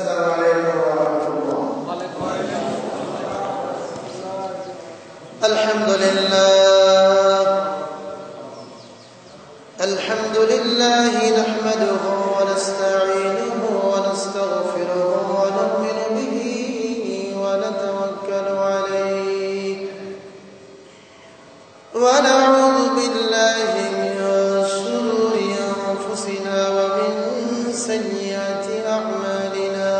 السلام عليكم ورحمة الله. الحمد لله نحمده ونستعينه ونستغفره ونؤمن به ونتوكل عليه ونعوذ بالله من شرور أنفسنا ومن سيئات أعمالنا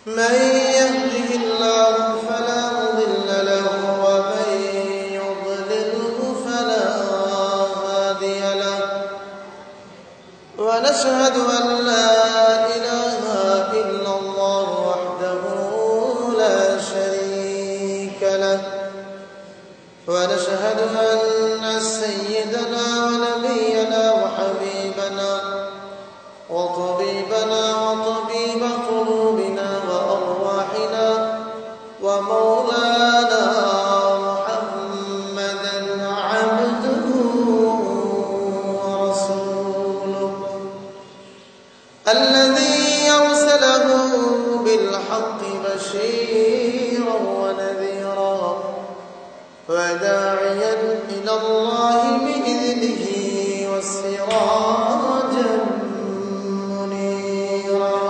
من يهده الله فلا مضل له ومن يضلله فلا هادي له ونشهد أن لا إله إلا الله وحده لا شريك له ونشهد أن سيدنا ونبينا وحبيبنا وطبيبنا وطبيب قلوبنا وأرواحنا ومولانا محمدا عبده ورسوله الذي أرسله بالحق بشيرا ونذيرا وداعيا إلى الله بإذنه وسراجا منيرا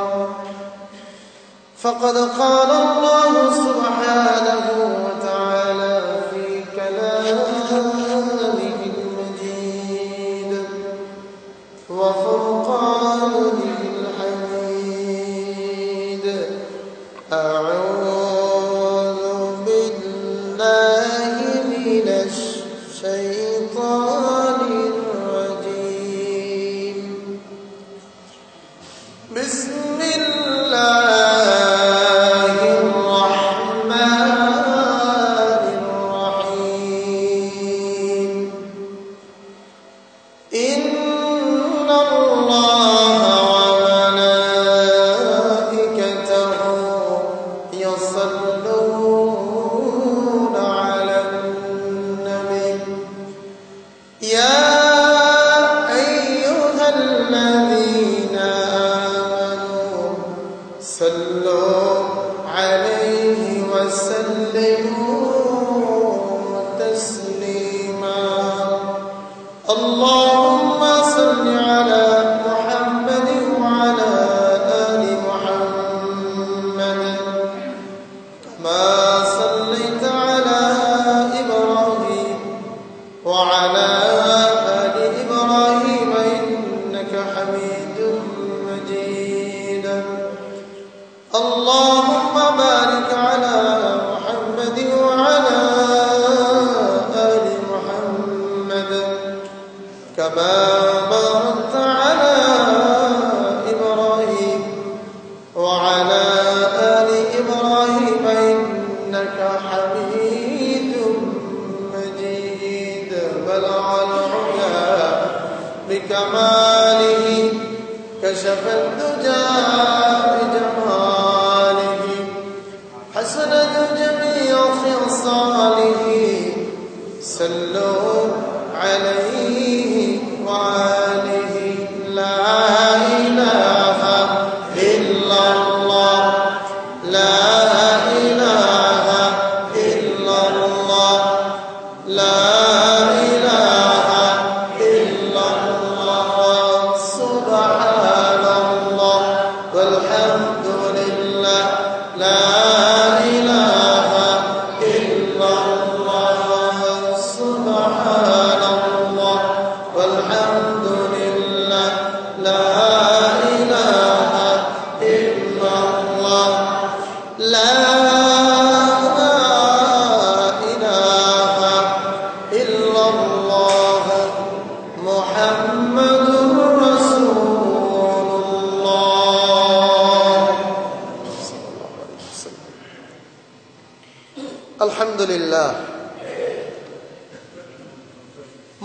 فقد قال الله سبحانه وتعالى في كلامه المجيد وفرقانه الحميد أعوذ بالله من الشيطان الرجيم بسم الله الرحمن الرحيم إن الله وملائكته يصلون على النبي يا أيها الذين آمنوا صلوا عليه وسلموا تسليما اللهم صل على محمد وعلى آل محمد كما صليت على إبراهيم وعلى آل إبراهيم إنك حميد مجيد اللهم بارك على محمد وعلى آل محمد كما باركت على إبراهيم وعلى آل إبراهيم إنك حميد مجيد بلغ العلا بكماله كشف الدجى بجماله حسنت جميع خصاله صلوا عليه وآله لا إله إلا الله لا إله إلا الله لا إله إلا الله سبحان الله والحمد لله لا إله إلا الله سبحان الله والحمد لله لا إله إلا الله لا إله إلا الله محمد رسول الله الحمد لله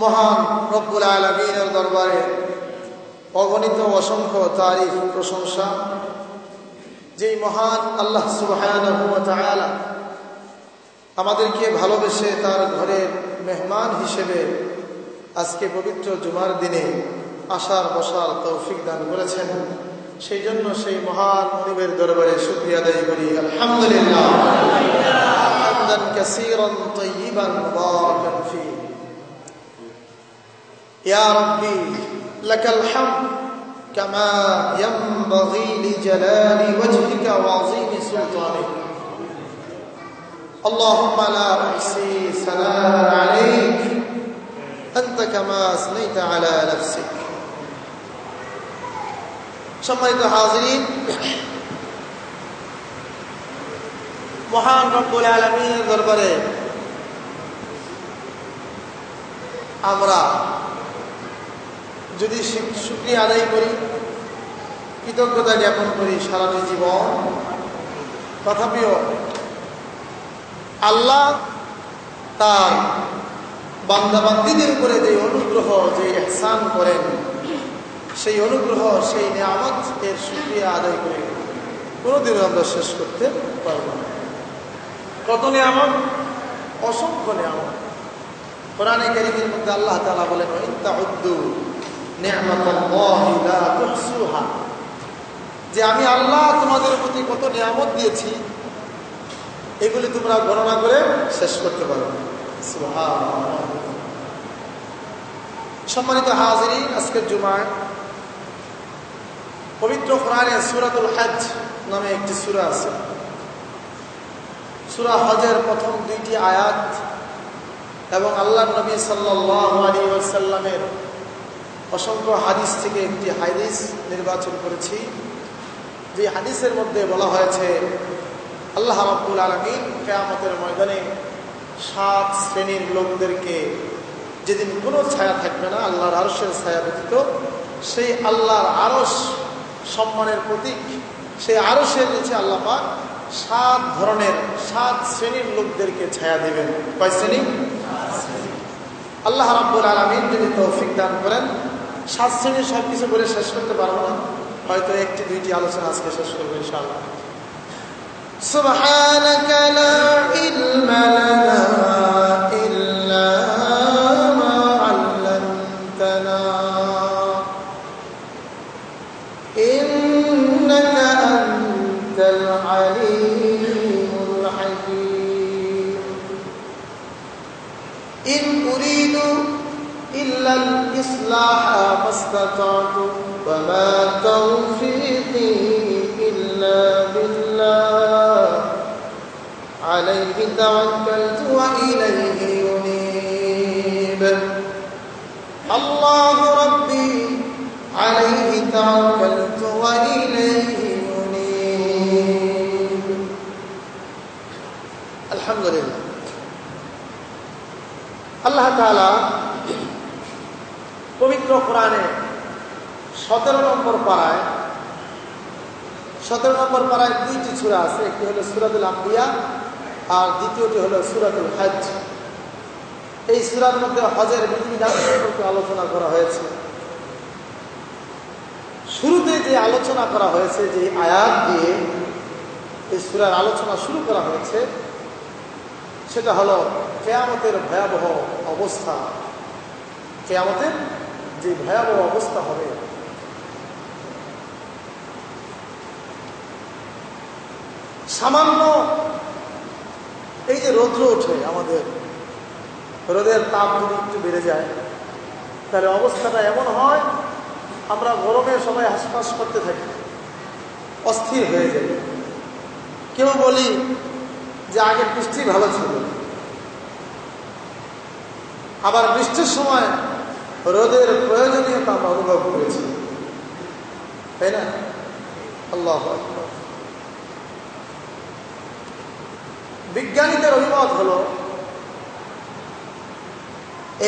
মহান রব্বুল আলামিনের দরবারে অগণিত অসংখ্য তারিফ প্রশংসা যেই মহান আল্লাহ সুবহানাহু ওয়া তাআলা আমাদেরকে ভালোবেসে তার ঘরের মেহমান হিসেবে আজকে পবিত্র জুমার দিনে আসার বসার তৌফিক দান করেছেন সেই জন্য সেই মহান মুনিবের দরবারে শুকরিয়া আদায় করি আলহামদুলিল্লাহ হামদান কাসীরান তাইয়িবান মুবারাকান ফি ইয়া রাব্বি লাকাল হামদ কামা ইয়ানবাগি লিজালালি ওয়াজহিকা ওয়া আযীমি সুলতানিক اللهم لا أحصي ثناء عليك أنت كما أثنيت على نفسك সম্মানিত হাজিরিন মহান রব্বুল আলামিনের দরবারে আমরা যদি শুকরিয়া আদায় করি কৃতজ্ঞতা জ্ঞাপন করি সারাটি জীবন তথাপিও আল্লাহ তার বান্দাবান্দীদের উপরে যে অনুগ্রহ যে ইহসান করেন সেই অনুগ্রহ সেই নিয়ামত এর শুকরিয়া আদায় করে কোনোদিনও আমরা শেষ করতে পারবো না। কত নিয়ামত, অসংখ্য নিয়ামত। কোরআনে কারীমের মধ্যে আল্লাহ তাআলা বলেন ইন তাউদ্দু নি'মাতাল্লাহি লা তুহসুহা, যে আমি আল্লাহ তোমাদের প্রতি কত নিয়ামত দিয়েছি এগুলি তোমরা গণনা করে শেষ করতে পারো না। সুবহানাল্লাহ। সম্মানিত হাজিরিন, আজকের জুমায় পবিত্র কোরআনে সূরাতুল হজ নামে একটি সূরা আছে। সূরা হজের প্রথম দুইটি আয়াত এবং আল্লাহর নবী সাল্লাল্লাহু আলাইহি ওয়াসাল্লামের অসংখ্য হাদিস থেকে একটি হাদিস নির্বাচন করেছি, যে হাদিসের মধ্যে বলা হয়েছে আল্লাহ রাব্বুল আলামিন কিয়ামতের ময়দানে 7 শ্রেণীর লোকদেরকে, যেদিন কোনো ছায়া থাকবে না আল্লাহর আরশের ছায়া ব্যতীত, সেই আল্লাহর আরশ সম্মানের প্রতীক, সেই আরশের নিচে আল্লাহ পাক 7 ধরনের 7 শ্রেণীর লোকদেরকে ছায়া দিবেন। কয় শ্রেণী? আল্লাহ রাব্বুল আলামিন যদি তৌফিক দান করেন 7 শ্রেণীর সব কিছু বলে শেষ করতে পারবো না, হয়তো একটি দুইটি আলোচনা আজকে শেষ করবো ইনশাআল্লাহ। সুবহানাকা লা ইলমা লানা ইল্লা মা আল্লামতানা ইন্নাকা আনতাল আলীমুল হাকীম। ইন উরিদু ইল্লা আল ইসলাহা মাসতাতা'তু ওয়া মা তাওফীকি ইল্লা বিল্লাহ আলাইহি তাওয়াক্কালতু ওয়া ইলাইহি উনীব। আল্লাহু রাব্বী আলাইহি তাওয়াক্কালতু ওয়া ইলাইহি উনীব। আলহামদুলিল্লাহ। আল্লাহ তাআলা পবিত্র কোরআনে 17 নম্বর পারায় 2টি সূরা আছে। একটি হলো সূরাতুল আম্বিয়া আর দ্বিতীয়টি হলো সূরাতুল হজ। এই সূরার মধ্যে হজের বিধিবিধান সম্পর্কে আলোচনা করা হয়েছে। শুরুতে যে আলোচনা করা হয়েছে, যে আয়াত দিয়ে এই সূরার আলোচনা শুরু করা হয়েছে, সেটা হলো কিয়ামতের ভয়াবহ অবস্থা। কিয়ামতের যে ভয়াবহ অবস্থা হবে, সামান্য এই যে রৌদ্র ওঠে, আমাদের রোদের তাপ যদি একটু বেড়ে যায় তাহলে অবস্থাটা এমন হয় আমরা গরমে সবাই হাসপাস করতে থাকি, অস্থির হয়ে যায়। কেউ বলি যে আগে বৃষ্টি ভালো ছিল, আবার বৃষ্টির সময় রোদের প্রয়োজনীয়তা আমরা অনুভব করেছি, তাই না? আল্লাহু আকবার। বিজ্ঞানীদের অভিমত হলো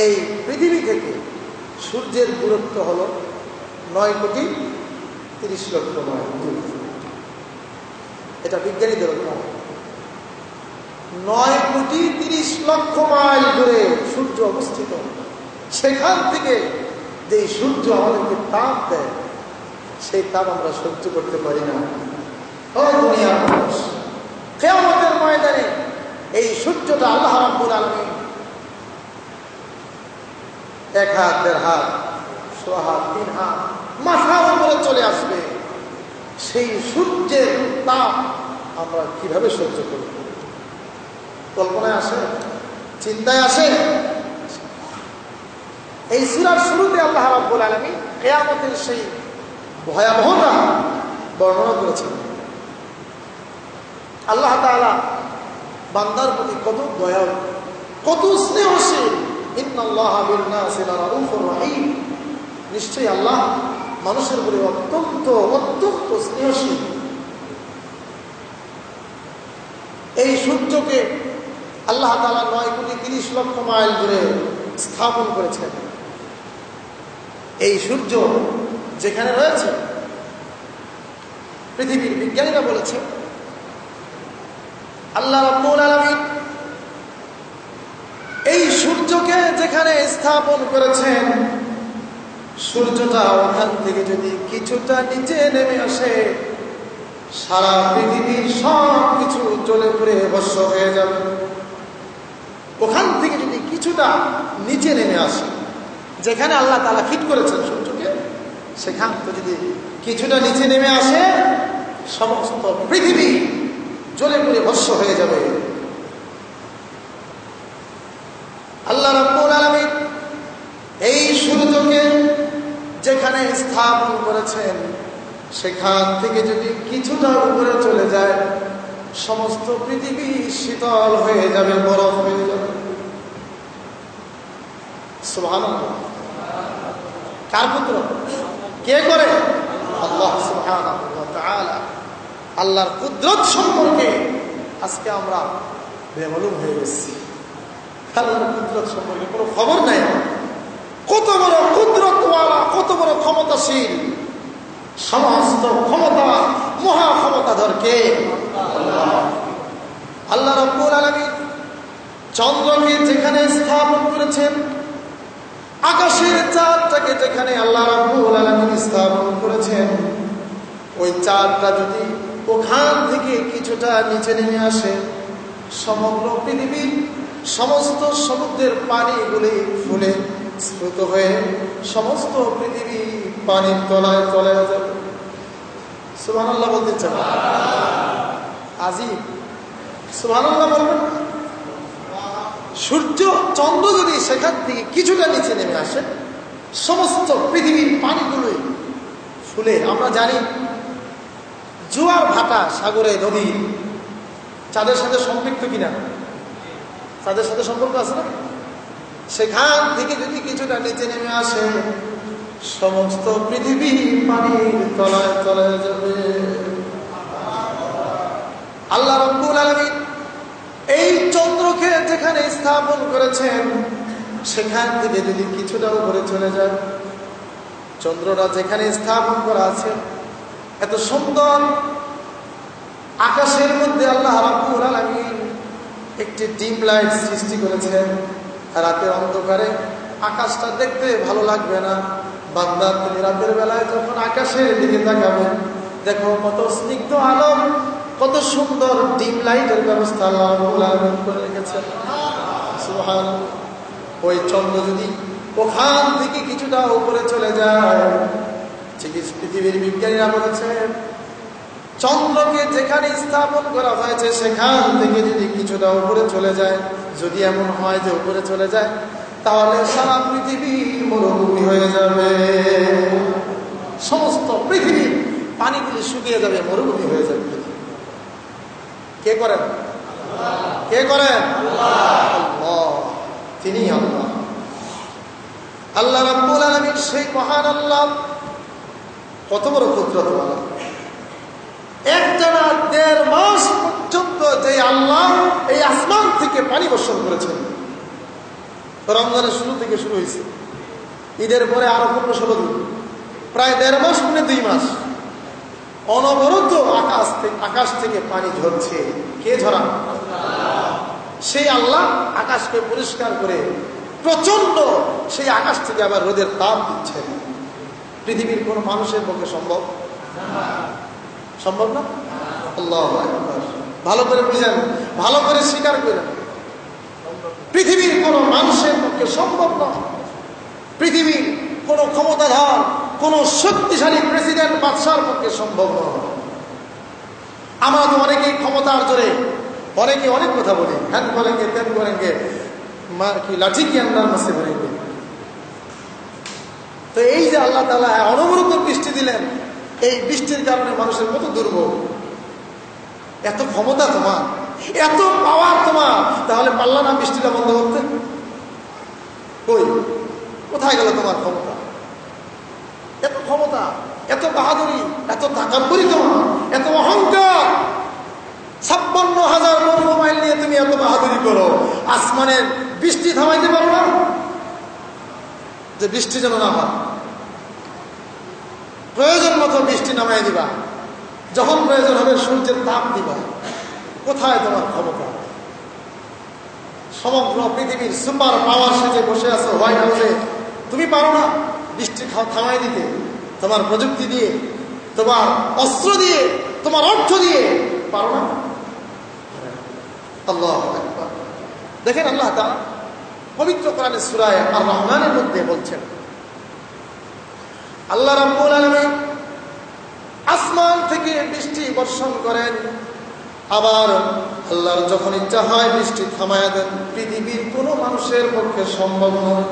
এই পৃথিবী থেকে সূর্যের দূরত্ব হলো 9,30,00,000 মাইল দূর। এটা বিজ্ঞানীদের অভিমত। 9,30,00,000 মাইল দূরে সূর্য অবস্থিত। সেখান থেকে যে সূর্য আমাদেরকে তাপ দেয়, সেই তাপ আমরা সহ্য করতে পারি না। ও দুনিয়ার মানুষ, কিয়ামতের ময়দানে এই সূর্যটা আল্লাহ রাব্বুল আলামিন 1 হাত, 1.5 হাত, 1.5 হাত, 3 হাত মাথার উপরে চলে আসবে। সেই সূর্যের তাপ আমরা কিভাবে সহ্য করব? কল্পনায় আসে? চিন্তায় আসে? এই সূরার শুরুতে আল্লাহ রাব্বুল আলামিন কিয়ামতের সেই ভয়াবহতা বর্ণনা করেছেন। আল্লাহ তাআলা বান্দার প্রতি কত দয়ালু, কত স্নেহশীল। ইন্নাল্লাহা বিন-নাসি লারাউফুর রহিম। নিশ্চয়ই আল্লাহ মানুষের প্রতি অত্যন্ত অত্যন্ত স্নেহশীল। এই সূর্যকে আল্লাহ তাআলা 9,30,00,000 মাইল দূরে স্থাপন করেছেন। এই সূর্য যেখানে রয়েছে, পৃথিবীর বিজ্ঞানীরা বলেছে আল্লাহ রাব্বুল আলামিন এই সূর্যকে যেখানে স্থাপন করেছেন, সূর্যটা ওখান থেকে যদি কিছুটা নিচে নেমে আসে, সারা পৃথিবীর সব কিছু জ্বলে পুড়ে ভস্ম হয়ে যাবে। ওখান থেকে যদি কিছুটা নিচে নেমে আসে, যেখানে আল্লাহ তাআলা ফিট করেছেন সূর্যকে, সেখান থেকে যদি কিছুটা নিচে নেমে আসে, সমস্ত পৃথিবী জ্বলে পুড়ে ভস্ম হয়ে যাবে। আল্লাহ রাব্বুল আলামিন এই সূর্যকে যেখানে স্থাপন করেছেন, সেখান থেকে যদি কিছুটা উপরে চলে যায়, সমস্ত পৃথিবী শীতল হয়ে যাবে, বরফ হয়ে যাবে। সুবহানাল্লাহ। কার পুত্র? কে করে? আল্লাহ সুবহানাহু ওয়া তাআলা। আল্লাহর কুদরত সম্পর্কে আজকে আমরা বেমালুম হয়ে গেছি। আল্লাহর কুদরত সম্পর্কে কোনো খবর নাই। কত বড় কুদরতওয়ালা, কত বড় ক্ষমতাশীল, সমস্ত ক্ষমতা মহা ক্ষমতাধর কে? আল্লাহ রাব্বুল আলামিন চন্দ্রকে যেখানে স্থাপন করেছেন, আকাশের চাঁদটাকে যেখানে আল্লাহ রাব্বুল আলামিন স্থাপন করেছেন, ওই চাঁদটা যদি ওখান থেকে কিছুটা নিচে নেমে আসে, সমগ্র পৃথিবীর সমস্ত সমুদ্রের পানিগুলি ফুলে স্ফুত হয়ে সমস্ত পৃথিবী পানির তলায় চলে যাবে। সুবহানাল্লাহ বলতে চান? আজিব। সুবহানাল্লাহ বলবেন। সূর্য চন্দ্র যদি সেখান থেকে কিছুটা নিচে নেমে আসে, সমস্ত পৃথিবীর পানিগুলোই ফুলে, আমরা জানি জোয়ার ভাটা সাগরে, নদী চাঁদের সাথে সম্পৃক্ত কিনা? চাঁদের সাথে সম্পর্ক আছে না? সেখান থেকে যদি কিছুটা নিচে নেমে আসে, সমস্ত পৃথিবী পানির তলায় চলে যাবে। আল্লাহ রাব্বুল আলামিন এই চন্দ্রকে যেখানে স্থাপন করেছেন, সেখান থেকে যদি কিছুটা উপরে চলে যায়, চন্দ্রটা যেখানে স্থাপন করা আছে, এত সুন্দর আকাশের মধ্যে আল্লাহ রাব্বুল আলামিন একটি ডিম লাইট সৃষ্টি করেছেন। রাতের অন্ধকারে আকাশটা দেখতে ভালো লাগবে না। বান্দা, তুমি রাতের বেলায় যখন আকাশের দিকে তাকাবেন, দেখো কত স্নিগ্ধ আলো, কত সুন্দর ডিম লাইটের ব্যবস্থা আল্লাহ রাব্বুল আলামিন করে রেখেছেন। সুবহানাল্লাহ। ওই চন্দ্র যদি ওখান থেকে কিছুটা উপরে চলে যায়, পৃথিবীর বিজ্ঞানীরা বলেছেন চন্দ্রকে যেখানে স্থাপন করা হয়েছে, সেখান থেকে যদি কিছুটা উপরে চলে যায়, যদি এমন হয় যে উপরে চলে যায়, তাহলে সারা পৃথিবী মরুভূমি হয়ে যাবে। সমস্ত পৃথিবীর পানিগুলি শুকিয়ে যাবে, মরুভূমি হয়ে যাবে। কে করেন? কে করেন? আল্লাহ। তিনি আল্লাহ। আল্লাহ রাব্বুল আলামিন সেই মহান আল্লাহ, কত বড় কুদরতওয়ালা। একটানা 1.5 মাস পর্যন্ত যে আল্লাহ এই আসমান থেকে পানি বর্ষণ করেছেন। রমজানের শুরু থেকে শুরু হয়েছে, ঈদের পরে আরো 15-16 দিন, প্রায় 1.5 মাস মানে 2 মাস অনবরত আকাশ থেকে পানি ঝরছে। কে ঝরা? সেই আল্লাহ আকাশকে পরিষ্কার করে প্রচন্ড সেই আকাশ থেকে আবার রোদের তাপ দিচ্ছেন। পৃথিবীর কোন মানুষের পক্ষে সম্ভব? সম্ভব না। আল্লাহু আকবার। ভালো করে বুঝেন, ভালো করে স্বীকার করেন, পৃথিবীর কোন মানুষের পক্ষে সম্ভব না। পৃথিবীর কোন ক্ষমতাধর, কোন শক্তিশালী প্রেসিডেন্ট, বাদশার পক্ষে সম্ভব নয়। আমরা তো অনেকেই ক্ষমতার জোরে অনেকে অনেক কথা বলি, হ্যান করেনগে তেন করেনগে, কি লাঠি কি আন্দার মাসে করেনগে। তো এই যে আল্লাহ তাআলা অনবরত বৃষ্টি দিলেন, এই বৃষ্টির কারণে মানুষের কত দুর্ভোগ। এত ক্ষমতা তোমার, এত পাওয়ার তোমার, তাহলে পারলা না বৃষ্টিটা বন্ধ করতে? কই, কোথায় গেল তোমার ক্ষমতা? এত ক্ষমতা, এত বাহাদুরি, এত তাকাব্বুরি তোমার, এত অহংকার। 56,000 বর্গ মাইল নিয়ে তুমি এত বাহাদুরি করো, আসমানের বৃষ্টি থামাইতে পারো না? যে বৃষ্টি যেন না হয়, প্রয়োজন মতো বৃষ্টি নামাই দিবা, যখন প্রয়োজন হবে সূর্যের তাপ দিবা। কোথায় তোমার ক্ষমতা? সমগ্র পৃথিবীর সুপার পাওয়ার সেজে বসে আছো হোয়াইট হাউসে, তুমি পারো না বৃষ্টি থামাই দিতে? তোমার প্রযুক্তি দিয়ে, তোমার অস্ত্র দিয়ে, তোমার অর্থ দিয়ে পারো না? আল্লাহু আকবার। দেখেন আল্লাহ তাআলা পবিত্র কোরআনের সূরা আর রহমানের মধ্যে বলছেন, আল্লাহ রাব্বুল আলামিন আসমান থেকে বৃষ্টি বর্ষণ করেন, আবার আল্লাহর যখন ইচ্ছা হয় বৃষ্টি থামায়া দেন। পৃথিবীর কোনো মানুষের পক্ষে সম্ভব নয়।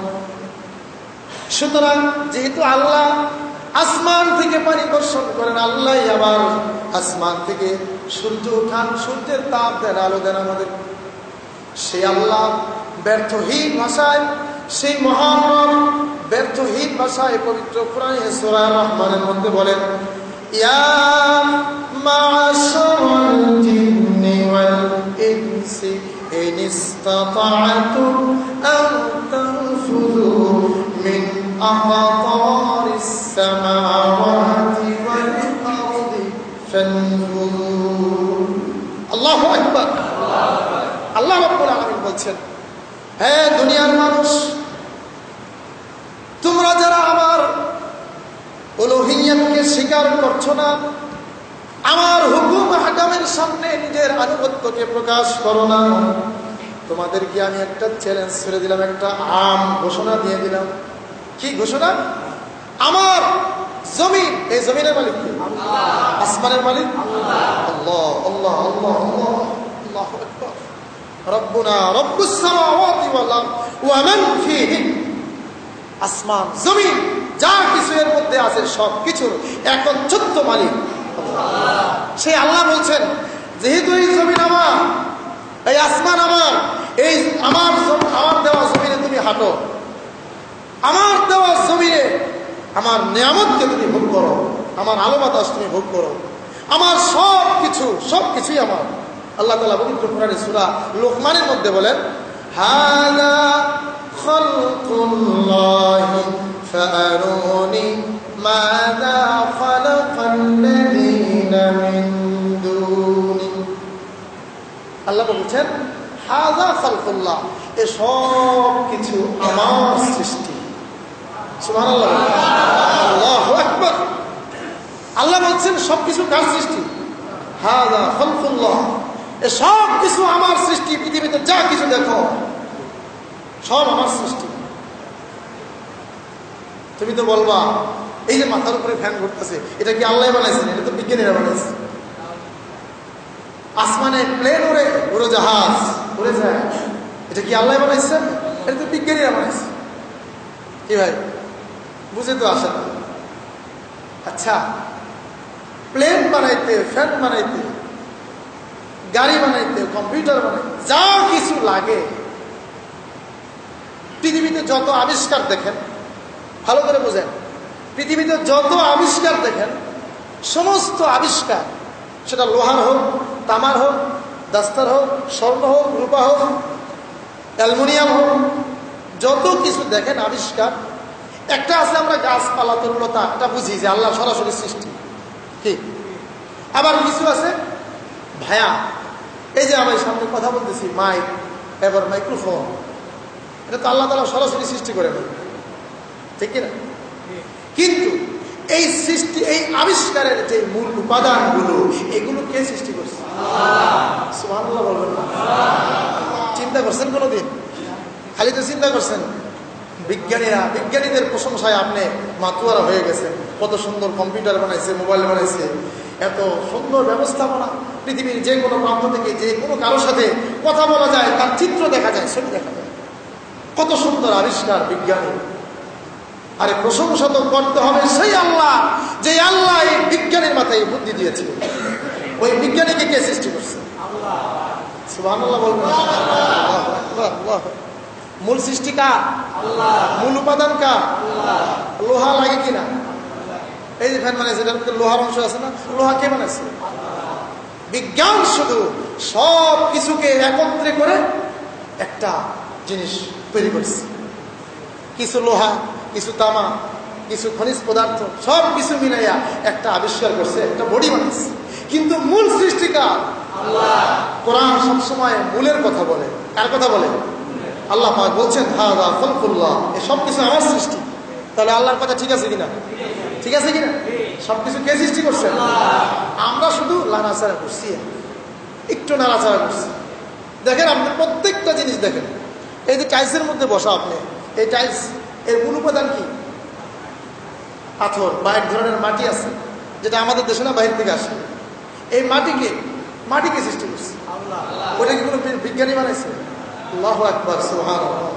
সুতরাং যেহেতু আল্লাহ আসমান থেকে পানি বর্ষণ করেন, আল্লাহ আবার আসমান থেকে সূর্য উঠান, সূর্যের তাপ দেন, আলো দেন আমাদের। সেই আল্লাহ ব্যর্থহীন ভাষায়, সেই মহান রব ব্যর্থহীন ভাষায় পবিত্র কোরআনে সূরা রহমানের মধ্যে বলেন, ইয়া মা'শারাল জিন্নি ওয়াল ইনসি ইন ইসতাতা'তুম আন তানফুযু মিন আহতারিস সামাওয়াতি ওয়াল আরদি ফানফুযু। আল্লাহু আকবার। আল্লাহ রাব্বুল আলামিন বলছেন, হে দুনিয়ার মানুষ, তোমরা যারা আমার উলুহিয়্যাতকে স্বীকার করছো না, আমার হুকুম আহকামের সামনে নিজের আনুগত্যকে প্রকাশ করো না, তোমাদেরকে আমি একটা চ্যালেঞ্জ ছেড়ে দিলাম, একটা আম ঘোষণা দিয়ে দিলাম। কি ঘোষণা? আমার জমিন, এই জমিনের মালিক কে? আল্লাহ। আসমানের মালিক আল্লাহ। আল্লাহ আল্লাহ আল্লাহ আল্লাহ, আল্লাহু আকবার। রব্বুনা রব্বুস সামাওয়াতি ওয়াল আরদ ওয়া মান ফীহিন। আসমান জমিন যা কিছু এর মধ্যে আছে সব কিছুর একচ্ছত্র মালিক আল্লাহ। সেই আল্লাহ বলছেন, যেহেতু এই জমিন আমার, এই আসমান আমার, এই আমার দেওয়া জমিনে তুমি হাঁটো, আমার দেওয়া জমিনে আমার নিয়ামতকে তুমি ভোগ করো, আমার আলো বাতাস তুমি ভোগ করো, আমার সবকিছুই আমার। আল্লাহ তাআলা পবিত্র কোরআনে সূরা লোকমানের মধ্যে বলেন, হাযা খালকুল্লাহি ফাআরুনি মাযা খালাকাল্লাযীনা মিন দুনি। আল্লাহ বলছেন, হাযা খালকুল্লাহ, এ সব কিছু আমার সৃষ্টি। সুবহানাল্লাহ, আল্লাহু আকবার। আল্লাহ বলছেন সবকিছু কার সৃষ্টি? হাযা খালকুল্লাহ, এ সব কিছু আমার সৃষ্টি। পৃথিবীতে যা কিছু দেখো সব আমার সৃষ্টি। তুমি তো বলবা, এই যে মাথার উপরে ফ্যান ঘুরতেছে, এটা কি আল্লাহ বানাইছেন? এটা তো বিজ্ঞানীরা বানাইছে। আসমানে প্লেন ওড়ে, উড়োজাহাজ উড়ে যায়, এটা কি আল্লাহ বানাইছেন? এটা তো বিজ্ঞানীরা বানাইছে। কি ভাই, বুঝে তো আসে না। আচ্ছা, প্লেন বানাইতে, ফ্যান বানাইতে, গাড়ি বানাইতে, কম্পিউটার বানাইতে যা কিছু লাগে, পৃথিবীতে যত আবিষ্কার দেখেন, ভালো করে বোঝেন, পৃথিবীতে যত আবিষ্কার দেখেন, সমস্ত আবিষ্কার, সেটা লোহার হোক, তামার হোক, দাস্তার হোক, স্বর্ণ হোক, রূপা হোক, অ্যালুমিনিয়াম হোক, যত কিছু দেখেন আবিষ্কার, একটা আছে আমরা গাছপালা তরুলতা, এটা বুঝি যে আল্লাহ সরাসরি সৃষ্টি। ঠিক। আবার কিছু আছে ভায়া, এই যে আমি সামনে কথা বলতেছি, মাইক, এবার মাইক্রোফোন, এটা তো আল্লাহ তাআলা সরাসরি সৃষ্টি করে নেই, ঠিক কিনা? কিন্তু এই সৃষ্টি, এই আবিষ্কারের যে মূল উপাদানগুলো, এগুলো কে সৃষ্টি করছে? সুবহানাল্লাহ বলবেন না? চিন্তা করছেন কোনোদিন? খালি তো চিন্তা করছেন। বিজ্ঞানীদের প্রশংসায় আপনি মাতুয়ারা হয়ে গেছেন। কত সুন্দর কম্পিউটার বানাইছে, মোবাইল বানাইছে, এত সুন্দর ব্যবস্থাপনা, পৃথিবীর যে কোনো প্রান্ত থেকে যে কোনো কারোর সাথে কথা বলা যায়, তার চিত্র দেখা যায়, ছবি দেখা যায়। কত সুন্দর আবিষ্কার বিজ্ঞানী। আরে প্রশংসা তো করতে হবে সেই আল্লাহ, যে আল্লাহ এই বিজ্ঞানীর মাথায় বুদ্ধি দিয়েছে। ওই বিজ্ঞানীকে কে সৃষ্টি করছে? আল্লাহ। সুবহানাল্লাহ বলবেন। আল্লাহ। মূল সৃষ্টি কার? আল্লাহ। মূল উপাদান কার? আল্লাহ। লোহা লাগে কিনা? এই যে ফ্যান বানাইছে, এটার মধ্যে লোহার অংশ আছে না? লোহা কে বানাইছে? বিজ্ঞান শুধু সব কিছুকে একত্রে করে একটা জিনিস তৈরি করছে। কিছু লোহা, কিছু তামা, কিছু খনিজ পদার্থ, সব কিছু মিলাইয়া একটা আবিষ্কার করছে, একটা বডি বানাইছে। কিন্তু মূল সৃষ্টিকার আল্লাহ। কোরআন সবসময় মূলের কথা বলে। কার কথা বলে? আল্লাহ পাক বলছেন হাযা খালকুল্লাহ, এই সব কিছু আমার সৃষ্টি। তাহলে আল্লাহর কথা ঠিক আছে কিনা? ঠিক আছে কিনা? সবকিছু কে সৃষ্টি করছেন? আমরা শুধু নাড়াচাড়া করছি, একটু নাড়াচাড়া করছি। দেখেন আপনি প্রত্যেকটা জিনিস দেখেন, এই যে টাইলসের মধ্যে বসা, আপনি এই টাইলস এর মূল উপাদান কি? পাথর বা এক ধরনের মাটি আছে, যেটা আমাদের দেশে না বাইরে থেকে আসে। এই মাটিকে সৃষ্টি করছে আল্লাহ। ওটা কি কোনো বিজ্ঞানী বানাইছে? আল্লাহু আকবার, সুবহানাল্লাহ।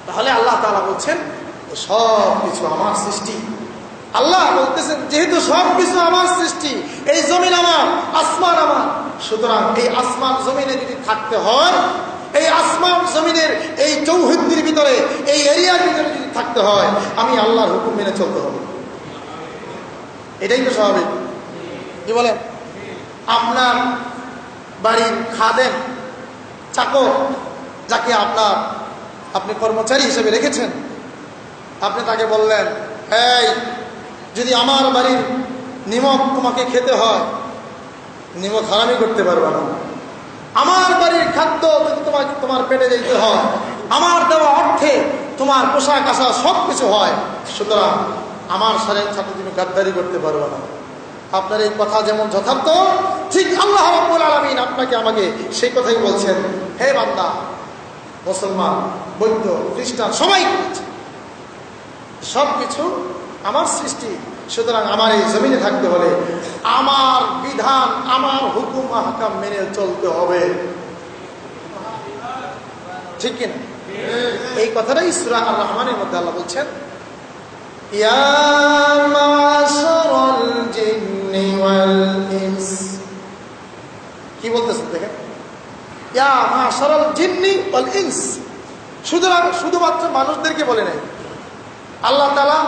তাহলে আল্লাহ তাআলা বলছেন সব কিছু আমার সৃষ্টি। আল্লাহ বলতেছেন যেহেতু সব কিছু আমার সৃষ্টি, এই জমিন আমার, আসমান আমার, সুতরাং এই আসমান জমিনে যদি থাকতে হয়, এই আসমান জমিনের এই চৌহদ্দির ভিতরে, এই এরিয়ার ভিতরে যদি থাকতে হয়, আমি আল্লাহর হুকুম মেনে চলতে হবে। এটাই তো স্বাভাবিক। কি বলেন? আপনার বাড়ির খাদেম, চাকর, যাকে আপনি কর্মচারী হিসেবে রেখেছেন, আপনি তাকে বললেন, এই যদি আমার বাড়ির নিমক তোমাকে খেতে হয়, নিমক হারামি করতে পারবে না। আমার বাড়ির খাদ্য যদি তোমার পেটে যেতে হয়, আমার দেওয়া অর্থে তোমার পোশাক আশা সব কিছু হয়, সুতরাং আমার সাথে তুমি গাদ্দারি করতে পারবে না। আপনার এই কথা যেমন যথার্থ, ঠিক আল্লাহ রাব্বুল আলামিন আপনাকে আমাকে সেই কথাই বলছেন, হে বান্দা, মুসলমান, বৌদ্ধ, খ্রিস্টান সবাই সব কিছু আমার সৃষ্টি, সুতরাং আমার এই জমিনে থাকতে হলে আমার বিধান, আমার হুকুম আহকাম মেনে চলতে হবে। ঠিক কিনা? এই কথাটাই সূরা আর রহমানের মধ্যে আল্লাহ বলছেন, ইয়া মাশারাল জিন্নি ওয়াল ইনস। কি বলতেছেন দেখেন, ইয়া মাশারাল জিন্নি ওয়াল ইনস। সুতরাং শুধুমাত্র মানুষদেরকে বলে নাই আল্লাহ তাআলা,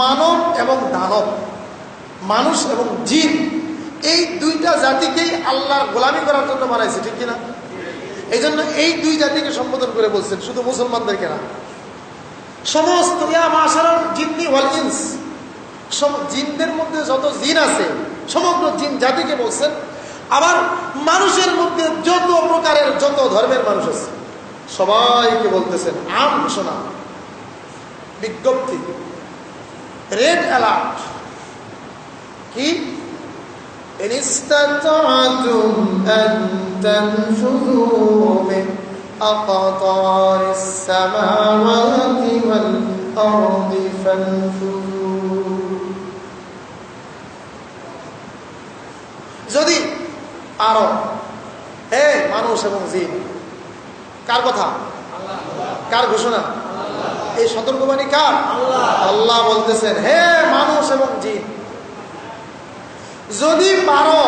মানব এবং দানব, মানুষ এবং জিন, এই দুইটা জাতিকেই আল্লাহর গোলামি করার জন্য বানাইছে। ঠিক কিনা? এই জন্য এই দুই জাতিকে সম্বোধন করে বলছেন, শুধু মুসলমানদেরকে না, সমস্ত ইয়া মাশারাল জিন্নি ওয়াল ইনস, সব জিনদের মধ্যে যত জিন আছে সমগ্র জিন জাতিকে বলছেন। আবার মানুষের মধ্যে যত প্রকারের, যত ধর্মের মানুষ আছে সবাইকে বলতেছেন, আম ঘোষণা, বিজ্ঞপ্তি, রেড অ্যালার্ট। কি? ইন ইসতাতা'তুম আন তানফুযু মিন আকতারিস সামাওয়াতি ওয়াল আরদি ফানফুযু। যদি আরো, হে মানুষ এবং জিন, কার কথা? কার ঘোষণা? এই সতর্কবাণী কার? আল্লাহ বলতেছেন, হে মানুষ এবং জিন, যদি পারো,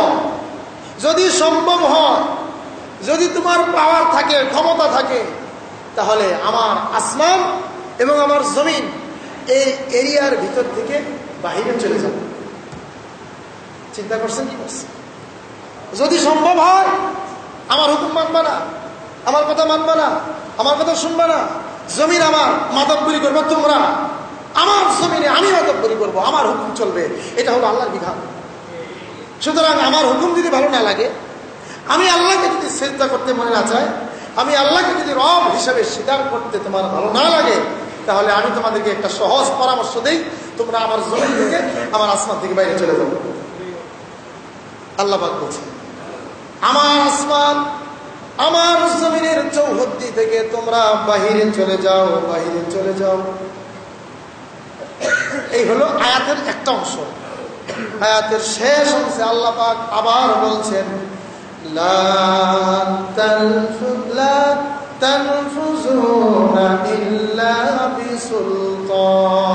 যদি সম্ভব হয়, যদি তোমার পাওয়ার থাকে, ক্ষমতা থাকে, তাহলে আমার আসমান এবং আমার জমিন এই এরিয়ার ভিতর থেকে বাহিরে চলে যাবে। চিন্তা করছেন? কি করছেন? যদি সম্ভব হয়, আমার হুকুম মানবা না, আমার কথা মানবা না, আমার কথা শুনবা না, জমিন আমার, মাতব্বরি করবে তোমরা, আমার জমিনে আমি মাতব্বরি করবো, আমার হুকুম চলবে। এটা হলো আল্লাহর বিধান। সুতরাং আমার হুকুম যদি ভালো না লাগে, আমি আল্লাহকে যদি সিজদা করতে মনে না চাই, আমি আল্লাহকে যদি রব হিসাবে স্বীকার করতে তোমার ভালো না লাগে, তাহলে আমি তোমাদেরকে একটা সহজ পরামর্শ দেই, তোমরা আমার জমিন থেকে, আমার আসমান থেকে বাইরে চলে যাবো। আল্লাহ পাক বলছে, আমার আসমান, আমার জমিনের চৌহদ্দি থেকে তোমরা বাহিরে চলে যাও, বাহিরে চলে যাও। এই হলো আয়াতের একটা অংশ। আয়াতের শেষ অংশে আল্লাহ পাক আবার বলছেন লা তানফুযুনা ইল্লা বিসুলতান,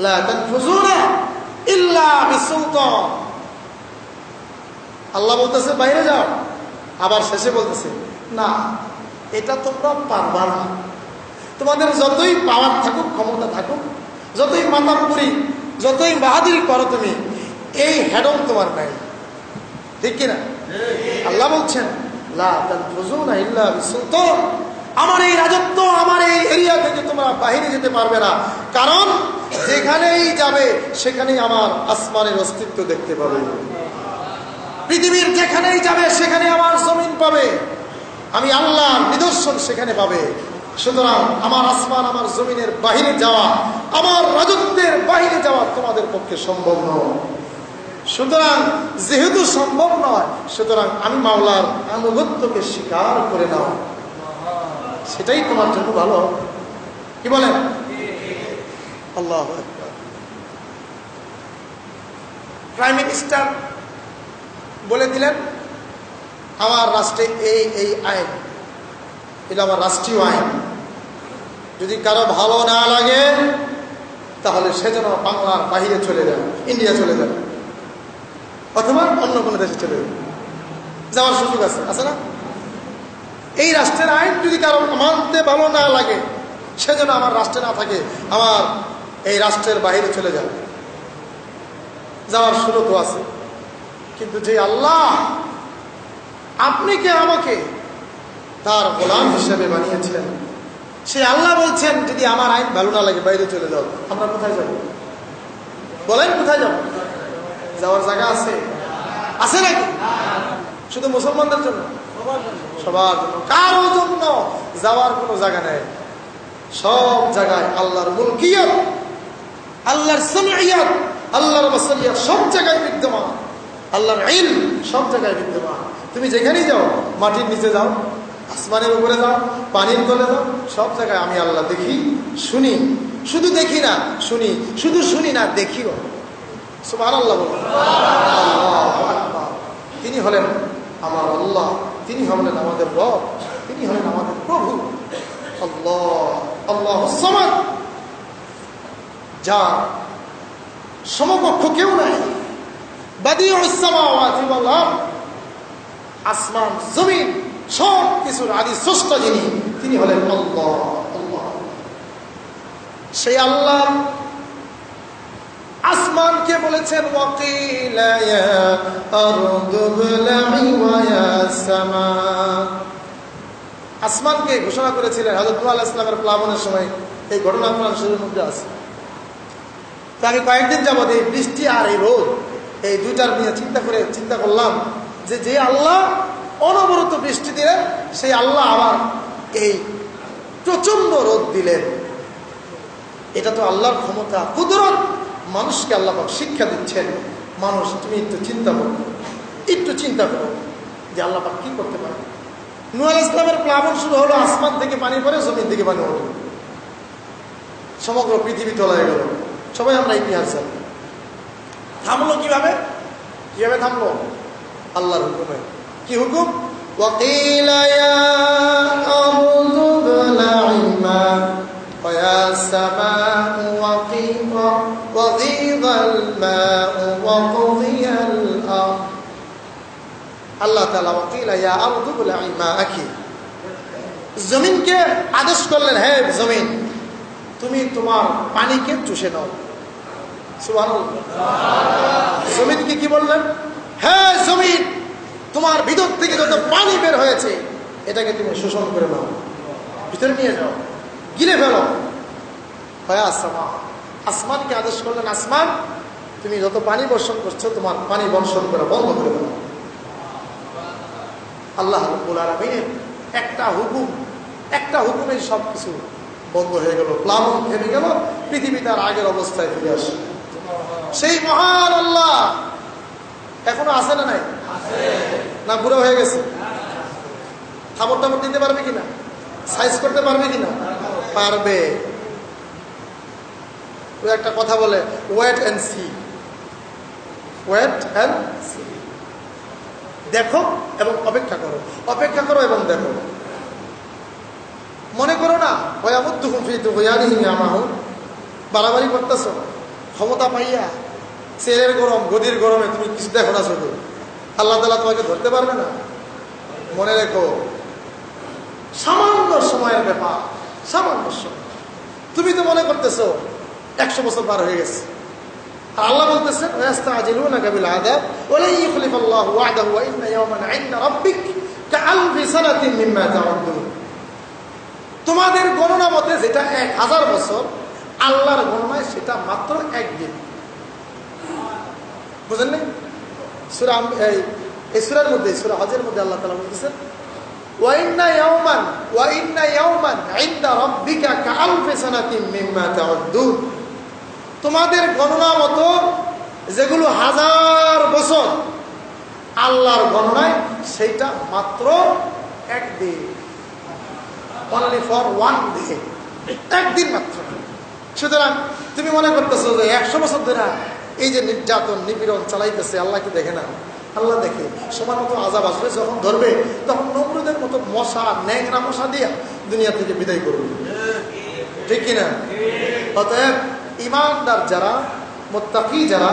লা তানফুযুনা ইল্লা বিসুলতান। আল্লাহ বলতেছে বাইরে যাও, আবার শেষে বলতেছে না, এটা তোমরা পারবা না। তোমাদের যতই পাওয়ার থাকুক, ক্ষমতা থাকুক, যতই মাতাপুরি, যতই বাহাদুরি করো তুমি, এই হ্যাডম তোমার নাই। ঠিক কিনা? আল্লাহ বলছেন লা তানফুযুনা ইল্লা বিসুলতান, আমার এই রাজত্ব, আমার এই এরিয়া থেকে তোমরা বাহিরে যেতে পারবে না। কারণ যেখানেই যাবে সেখানেই আমার আসমানের অস্তিত্ব দেখতে পাবে। পৃথিবীর যেখানেই যাবে সেখানে আমার জমিন পাবে, আমি আল্লাহর নিদর্শন সেখানে পাবে। সুতরাং আমার আসমান, আমার জমিনের বাহিরে যাওয়া, আমার রাজত্বের বাহিরে যাওয়া তোমাদের পক্ষে সম্ভব নয়। সুতরাং যেহেতু সম্ভব নয়, সুতরাং আমি মাওলার আনুগত্যকে স্বীকার করে নাও, সেটাই তোমার জন্য ভালো। কি বলেন? আল্লাহু আকবার। প্রাইম মিনিস্টার বলে দিলেন আমার রাষ্ট্রে এই এই আইন, এটা আমার রাষ্ট্রীয় আইন, যদি কারো ভালো না লাগে তাহলে সে যেন বাংলার বাহিরে চলে যায়, ইন্ডিয়া চলে যায়, অথবা অন্য কোনো দেশে চলে যায়, যাওয়ার সুযোগ আছে, আছে না? এই রাষ্ট্রের আইন যদি কারো মানতে ভালো না লাগে, সে যেন আমার রাষ্ট্রে না থাকে, আমার এই রাষ্ট্রের বাহিরে চলে যায়, যাওয়ার সুযোগও আছে। কিন্তু যে আল্লাহ আপনি কে আমাকে তার গোলাম হিসেবে বানিয়েছিলেন, সে আল্লাহ বলছেন যদি আমার আইন ভালো না লাগে বাইরে চলে যাও। আমরা কোথায় যাব? বলেন কোথায় যাব? যাওয়ার জায়গা আছে? আছে নাকি? শুধু মুসলমানদের জন্য? সবার জন্য। কারো জন্য যাওয়ার কোনো জায়গা নেই। সব জায়গায় আল্লাহর মুলকিয়ত, আল্লাহর সামঈয়াত, আল্লাহর বাসারিয়াত সব জায়গায় বিদ্যমান, আল্লাহর ইলম সব জায়গায় বিদ্যমান। তুমি যেখানেই যাও, মাটির নিচে যাও, আসমানের উপরে যাও, পানির তলে যাও, সব জায়গায় আমি আল্লাহ দেখি, শুনি। শুধু দেখি না, শুনি। শুধু শুনি না, দেখিও। সুবহানাল্লাহ বলুন। আল্লাহু আকবার। তিনি হলেন আমার আল্লাহ, তিনি হলেন আমাদের রব, তিনি হলেন আমাদের প্রভু। আল্লাহ, আল্লাহুস সামাদ, যার সমকক্ষ কেউ নাই। বাদিউস সামাওয়াতি ওয়াল আরদ, আসমান জমিন সব কিছুর আদি স্রষ্টা যিনি, তিনি হলেন আল্লাহ। আল্লাহ, সেই আল্লাহ আসমানকে বলেছেন ওয়াকিলা ইয়া আরদু বলঈ ওয়া ইয়া সামা। আসমানকে ঘোষণা করেছিলেন হযরত নূহ আলাইহিস সালামের প্লাবনের সময়। এই ঘটনা কোরআন শরীফের মধ্যে আছে। তো আমি কয়েকদিন যাবত এই বৃষ্টি আর এই রোদ, এই দুইটার নিয়ে চিন্তা করলাম যে আল্লাহ অনবরত বৃষ্টি দিলেন, সেই আল্লাহ আবার এই প্রচন্ড রোদ দিলেন। এটা তো আল্লাহর ক্ষমতা, কুদরত। মানুষকে আল্লাহ পাক শিক্ষা দিচ্ছেন, মানুষ তুমি একটু চিন্তা করো যে আল্লাহ পাক কি করতে পারে। নূহ আলাইহিস সালামের প্লাবন শুরু হলো, আসমান থেকে পানি পড়ে জমিন থেকে পানি হলো, সমগ্র পৃথিবী তলায় গেল। সবাই আমরা ইতিহাস জানি। থামলো কিভাবে থামলো? আল্লাহর হুকুমে। কি হুকুম? ওয়াকিলা ইয়া আরদু বলঈ মা ওয়া ইয়া সামাউ ওয়াগীদাল মাউ ওয়া কুদিয়াল আমর। আল্লাহ তাআলা ওয়াকিলা ইয়া আরদু বলঈ মাআকি, জমিনকে আদেশ করলেন, হে জমিন তুমি তোমার পানিকে চুষে নাও। সুবহানাল্লাহ। জমিনকে কি বললেন? হে জমিন, তোমার ভিতর থেকে যত পানি বের হয়েছে এটাকে তুমি শোষণ করে নাও, ভিতরে নিয়ে যাও, গিলে ফেলো। আসমানকে আদেশ করলেন, আসমান তুমি যত পানি বর্ষণ করছো তোমার পানি বর্ষণ করা বন্ধ করে দাও। আল্লাহ রাব্বুল আলামিনের একটা হুকুমে সবকিছু বন্ধ হয়ে গেল, প্লাবন থেমে গেল, পৃথিবী তার আগের অবস্থায় ফিরে আসে। সেই মহান আল্লাহ এখনো আছে না নাই? না বুড়ো হয়ে গেছে? খাবার টাবার দিতে পারবে কিনা? সাইজ করতে পারবে কিনা? পারবে। ওই একটা কথা বলে, wait and see, wait and see, দেখো এবং অপেক্ষা করো, অপেক্ষা করো এবং দেখো। মনে করো না বাড়াবাড়ি করতেছ, ক্ষমতা পাইয়া ছেলের গরম গদির গরমে তুমি কিছু দেখো না, শুধু আল্লাহ তাআলা তোমাকে ধরতে পারবে না। মনে রেখো, সামান্য সময়ের ব্যাপার, সামান্য সময়। তুমি তো মনে করতেছো 100 বছর পার হয়ে গেছে, আর আল্লাহ বলতেছেন ওয়াস্তাজিলুনাকা বিল আযাব ওয়া লা ইখলিফাল্লাহু ওয়া'দাহু ওয়া ইন্না ইয়াওমান 'ইনদা রাব্বিক কাআলফি সানাতিন মিম্মা তা'উদ্দুন। তোমাদের গণনা মতে যেটা 1000 বছর, আল্লাহর গণনায় সেটা মাত্র একদিন। বুঝলেন না? সূরা এই সূরার মধ্যে, সূরা হজের মধ্যে আল্লাহ তাআলা বলতেছেন ওয়া ইন্না ইয়াওমান 'ইনদা রাব্বিকা কাআলফি সানাতিন মিম্মা তা'উদ্দুন। তোমাদের গণনা মতো যেগুলো 1000 বছর, আল্লাহর গণনায় সেটা মাত্র একদিন, অনলি ফর ওয়ান ডে, একদিন মাত্র। সুতরাং তুমি মনে করতেছো যে 100 বছর ধরে এই যে নির্যাতন নিপীড়ন চালাইতেছে, আল্লাহ কি দেখে না? আল্লাহ দেখে। সময় মতো আযাব আসবে, যখন ধরবে তখন নমরুদের মতো মশা, ন্যাংরা মশা দিয়া দুনিয়া থেকে বিদায় করবে, ঠিক কিনা? অতএব ইমানদার যারা, মুত্তাকি যারা,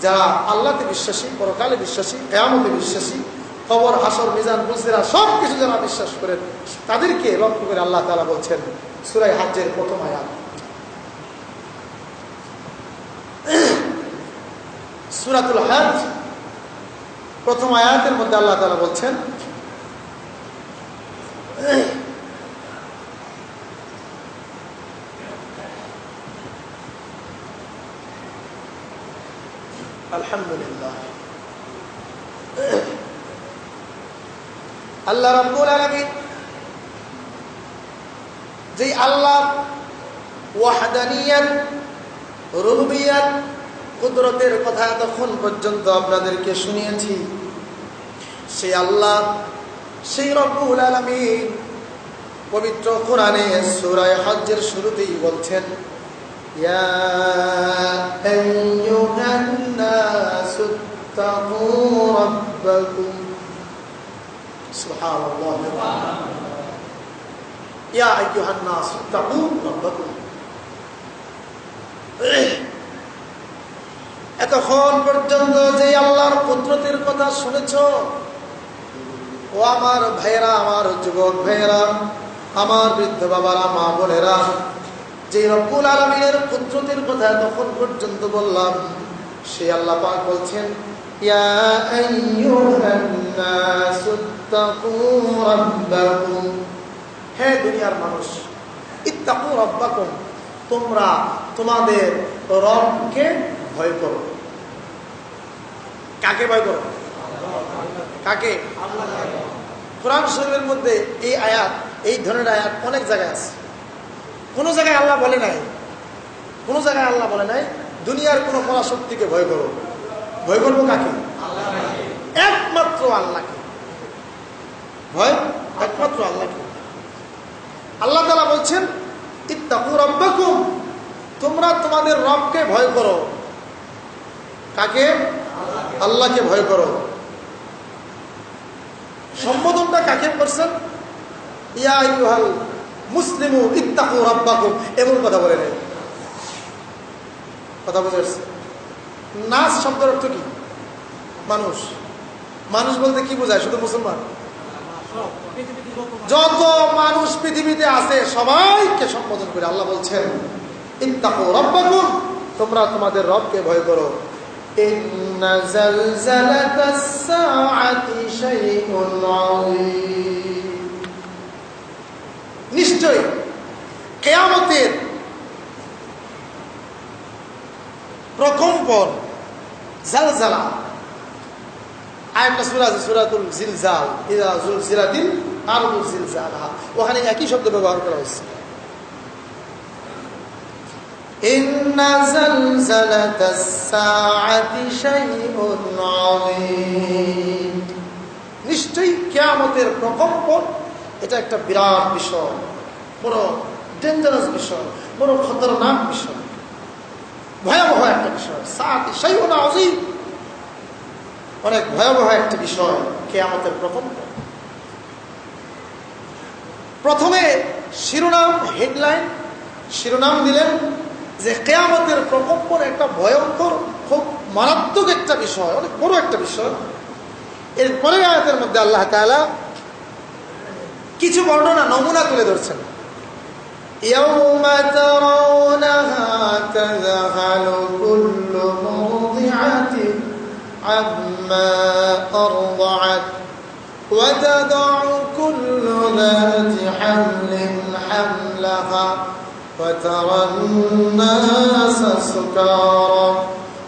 যারা আল্লাহতে বিশ্বাসী, পরকালে বিশ্বাসী, কিয়ামতে বিশ্বাসী, কবর, হাসর, মিজান, বুসরা সব কিছু যারা বিশ্বাস করেন, তাদেরকে লক্ষ্য করে আল্লাহ তাআলা বলছেন সূরা হজ্জের প্রথম আয়াত, সূরাতুল হজ্জ প্রথম আয়াতের মধ্যে আল্লাহ তাআলা বলছেন আলহামদুলিল্লাহ, আল্লাহ রাব্বুল আলামিন যে আল্লাহ ওয়াহদানিয়ত, রুবুবিয়ত, কুদরতের কথা তখন পর্যন্ত আপনাদেরকে শুনিয়েছি, সেই আল্লাহ, সেই রব্বুল আলামিন পবিত্র কোরআনে সূরা হজ্জের শুরুতেই বলছেন ইয়া আইয়ুহান নাসু তাকু রাব্বাকুম, সুবহানাল্লাহ, ইয়া আইয়ুহান নাসু তাকু রাব্বাকুম। এতক্ষণ পর্যন্ত যে আল্লাহর কুদরতের কথা শুনেছ, ও আমার ভাইয়েরা, আমার যুবক ভাইয়েরা, আমার বৃদ্ধ বাবারা, মা বোনেরা, যে রব্বুল আলামিনের কুদরতের কথা তখন পর্যন্ত বললাম, সেই আল্লাহ পাক বলছেন ইয়া আইয়ুহান নাসু তাকু রাব্বাকুম, হে দুনিয়ার মানুষ, ইত্তাকু রাব্বাকুম, তোমরা তোমাদের রবকে ভয় করো। কাকে ভয় করো? কাকে? কোরআন শরীফের মধ্যে এই আয়াত, এই ধরনের আয়াত অনেক জায়গায় আছে। কোন জায়গায় আল্লাহ বলে নাই, কোন জায়গায় আল্লাহ বলে নাই দুনিয়ার কোন পরাশক্তিকে ভয় করো। ভয় করবো কাকে? একমাত্র আল্লাহকে। ভয় একমাত্র আল্লাহকে। আল্লাহ তাআলা বলছেন ইত্তাকু রাব্বাকুম, তোমরা তোমাদের রবকে ভয় করো। কাকে? আল্লাহকে ভয় করো। সম্বোধনটা কাকে করছেন? ইয়া আইয়ুহাল মুসলিমু ইত্তাকু রাব্বাকুম, এমন কথা বলে নেই। কথা বুঝে আসছে? নাস শব্দের অর্থ কি? মানুষ। মানুষ বলতে কি বোঝায়? শুধু মুসলমান? যত মানুষ পৃথিবীতে আছে সবাইকে সম্বোধন করে আল্লাহ বলছেন ইত্তাকু রাব্বাকুম, তোমরা তোমাদের রবকে ভয় করো। ইন্না যালজালাতাস সাআতি শাইউন আযীম, নিশ্চয় কিয়ামতের প্রকম্পন, জালজালা, আরেকটা সূরা আছে সূরাতুল জিলজাল, ইযা যুলজিলাতিল আরদু জিলজালাহা, ওখানে একই শব্দ ব্যবহার করা হয়েছে। ইন্না যালজালাতাস সাআতি শাইউন আযীম, নিশ্চয়ই কিয়ামতের প্রকম্পন এটা একটা বিরাট বিষয়, বড় ডেঞ্জারাস বিষয়, বড় খতরনাক বিষয়। ভয়াবহ একটা বিষয়, অনেক ভয়াবহ একটা বিষয় কিয়ামতের প্রকম্প। প্রথমে হেডলাইন শিরোনাম দিলেন যে কিয়ামতের প্রকম্পন একটা ভয়ঙ্কর, খুব মারাত্মক একটা বিষয়, অনেক বড় একটা বিষয়। এরপরে আয়াতের মধ্যে আল্লাহ তাআলা কিছু বর্ণনা, নমুনা তুলে ধরছেন। ইয়াউমা তারাউনাহা তাযহালু কুল্লু মুরদিআতিন আম্মা আরদাআত ওয়া তাদউ কুল্লু যাতি হামলিন হামলাহা ওয়া তারান-নাসা সুকারা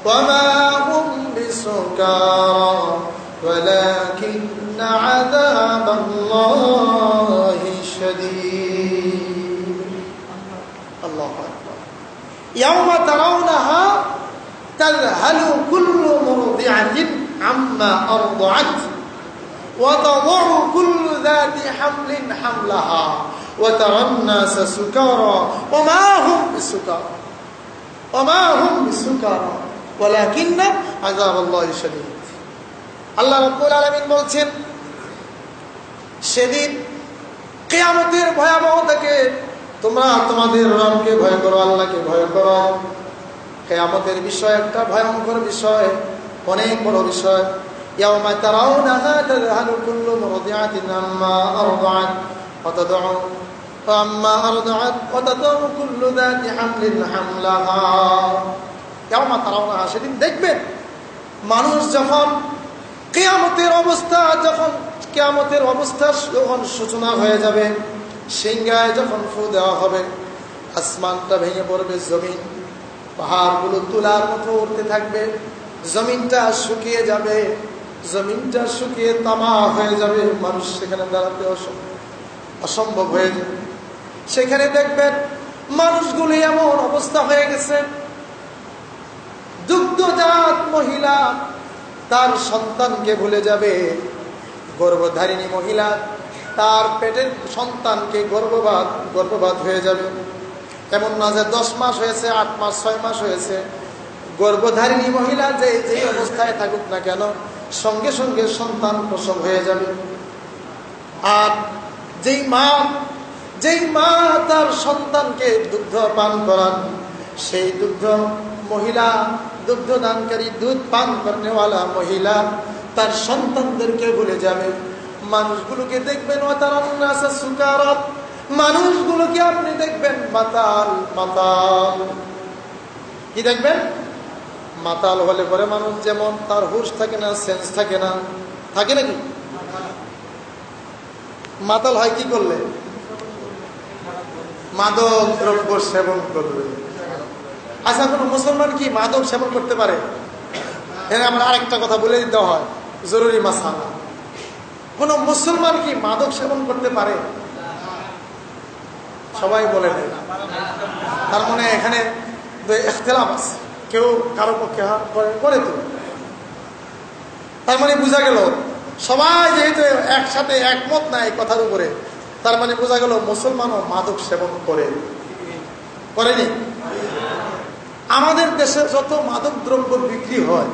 ওয়া মা হুম বিসুকারা ওয়ালাকিন্না আযাবাল্লাহি শাদীদ। আল্লাহু আকবার। ইয়াউমা তারাউনাহা তাযহালু কুল্লু মুরদিআতিন আম্মা আরদাআত ওয়া তাদউ কুল্লু যাতি হামলিন হামলাহা ওয়া তারান-নাসা সুকারা ওয়া মা হুম বিসুকারা ওয়ালাকিন্না আযাবাল্লাহি শাদীদ। আল্লাহ রাব্বুল আলামিন বলছেন, সেদিন কিয়ামতের ভয়াবহতাকে তোমরা তোমাদের রবকে ভয় করো, আল্লাহকে ভয় করো। কিয়ামতের বিষয় একটা ভয়ঙ্কর বিষয়, অনেক বড় বিষয়। ইয়াউমা তারাউনাহা তাযহালু কুল্লু মুরদিআতিন আম্মা আরদাআত ওয়া তাদউ কুল্লু যাতি হামলিন হামলাহা। ইয়াউমা তারাউনাহা, সেদিন দেখবেন মানুষ যখন কিয়ামতের অবস্থা যখন সূচনা হয়ে যাবে, সিংহায় যখন ফু দেওয়া হবে, আসমানটা ভেঙে পড়বে, জমিন পাহাড়গুলো তুলার মতো উঠতে থাকবে, জমিনটা শুকিয়ে যাবে, জমিনটা শুকিয়ে তামা হয়ে যাবে, মানুষ সেখানে দাঁড়াতে অসম্ভব হয়ে যাবে। সেখানে দেখবেন মানুষগুলি এমন অবস্থা হয়ে গেছে, দুগ্ধজাত মহিলা তার সন্তানকে ভুলে যাবে, গর্ভধারিণী মহিলা তার পেটের সন্তানকে গর্ভপাত হয়ে যাবে। এমন না যে 10 মাস হয়েছে, 8 মাস, 6 মাস হয়েছে, গর্ভধারিণী মহিলা যে অবস্থায় থাকুক না কেন, সঙ্গে সঙ্গে সন্তান প্রসব হয়ে যাবে। আর যেই মা তার সন্তানকে দুগ্ধ পান করান, সেই দুগ্ধদানকারী, দুধ পান করনেওয়ালা মহিলা তার সন্তানদেরকে ভুলে যাবে। মানুষগুলোকে দেখবেন ওয়াতারান্নাসা সুকারা, মানুষগুলোকে আপনি দেখবেন মাতাল। কি দেখবেন? মাতাল হলে পরে মানুষ যেমন তার হুঁশ থাকে না, সেন্স থাকে না, থাকে নাকি? মাতাল হয় কি করলে? মাদক দ্রব্য সেবন করবে। আচ্ছা, কোন মুসলমান কি মাদক সেবন করতে পারে? এখানে আমরা আরেকটা কথা বলে দিতে হয়, জরুরি মাসালা। কোন মুসলমান কি মাদক সেবন করতে পারে? সবাই বলে নেই। তার মানে এখানে ইখতিলাফ আছে, কেউ কারো পক্ষে করে তো। তার মানে বোঝা গেল সবাই যেহেতু একসাথে একমত না এই কথার উপরে, তার মানে বোঝা গেল মুসলমানও মাদক সেবন করেনি। আমাদের দেশে যত মাদক দ্রব্য বিক্রি হয়,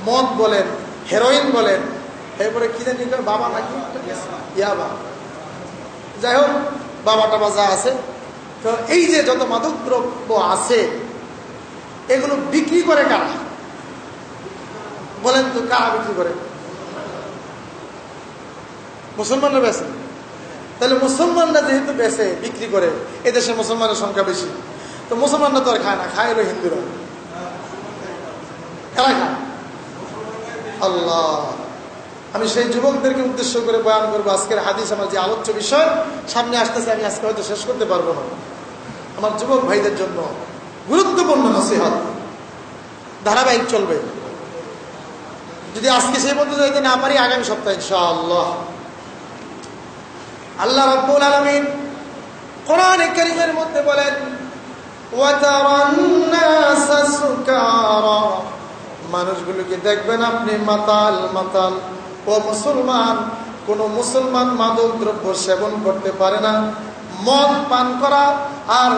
মদ বলেন, হেরোইন বলেন, এরপরে কি জানি বাবা নাকি ইয়াবা, যাই হোক বাবাটা যা আছে, তো এই যে যত মাদক দ্রব্য আছে এগুলো বিক্রি করে কারা? বলেন তো, কারা বিক্রি করে? মুসলমানরা বেচে। তাহলে মুসলমানরা যেহেতু বেচে, বিক্রি করে, এদেশে মুসলমানের সংখ্যা বেশি, তো মুসলমানরা তো আর খায় না, খায় এলো হিন্দুরা। কারা খায়? আল্লাহ। আমি সেই যুবকদেরকে উদ্দেশ্য করে বয়ান করবো আজকের হাদিস, আমার যে আলোচ্য বিষয় সামনে আসতেছে, আমি আজকে হয়তো শেষ করতে পারবো না। আমার যুবক ভাইদের জন্য গুরুত্বপূর্ণ নসিহত, ধারাবাহিক চলবে। যদি আজকে সেই পর্যন্ত যেতে না পারি, আগামী সপ্তাহে ইনশাআল্লাহ। আল্লাহ রাব্বুল আলামিন কোরআনে কারীমের মধ্যে বলেন, ওয়াতারান্নাসা সুকারা, মানুষগুলোকে দেখবেন আপনি মাতাল। ও মুসলমান, কোন মুসলমান মাদক দ্রব্য সেবন করতে পারে না। মদ পান করা আর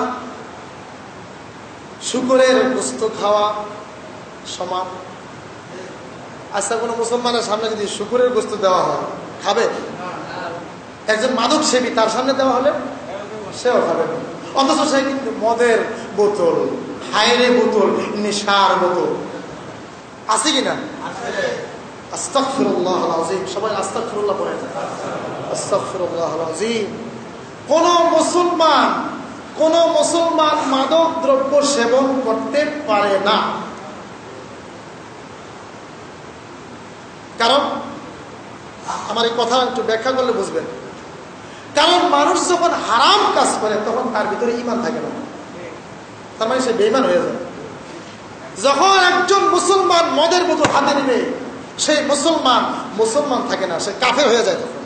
শুকরের গোশত খাওয়া সমান। আচ্ছা, কোনো মুসলমানের সামনে যদি শুকরের গোশত দেওয়া হয়, খাবে? একজন মাদক সেবী তার সামনে দেওয়া হলে সেও খাবে না। অথচ সে কিন্তু মদের বোতল, হায়রে বোতল, নেশার বোতল আছে কিনা? আস্তাগফিরুল্লাহল আযীম। সবাই আস্তাগফিরুল্লাহ পড়ে। আস্তাগফিরুল্লাহল আযীম। কোন মুসলমান মাদক দ্রব্য সেবন করতে পারে না। কারণ আমার এই কথা একটু ব্যাখ্যা করলে বুঝবেন। কারণ মানুষ যখন হারাম কাজ করে তখন তার ভিতরে ঈমান থাকে না, তার মানে সে বেঈমান হয়ে যায়। যখন একজন মুসলমান মদের বোতল হাতে নেবে, সেই মুসলমান থাকে না, সে কাফের হয়ে যায়। তখন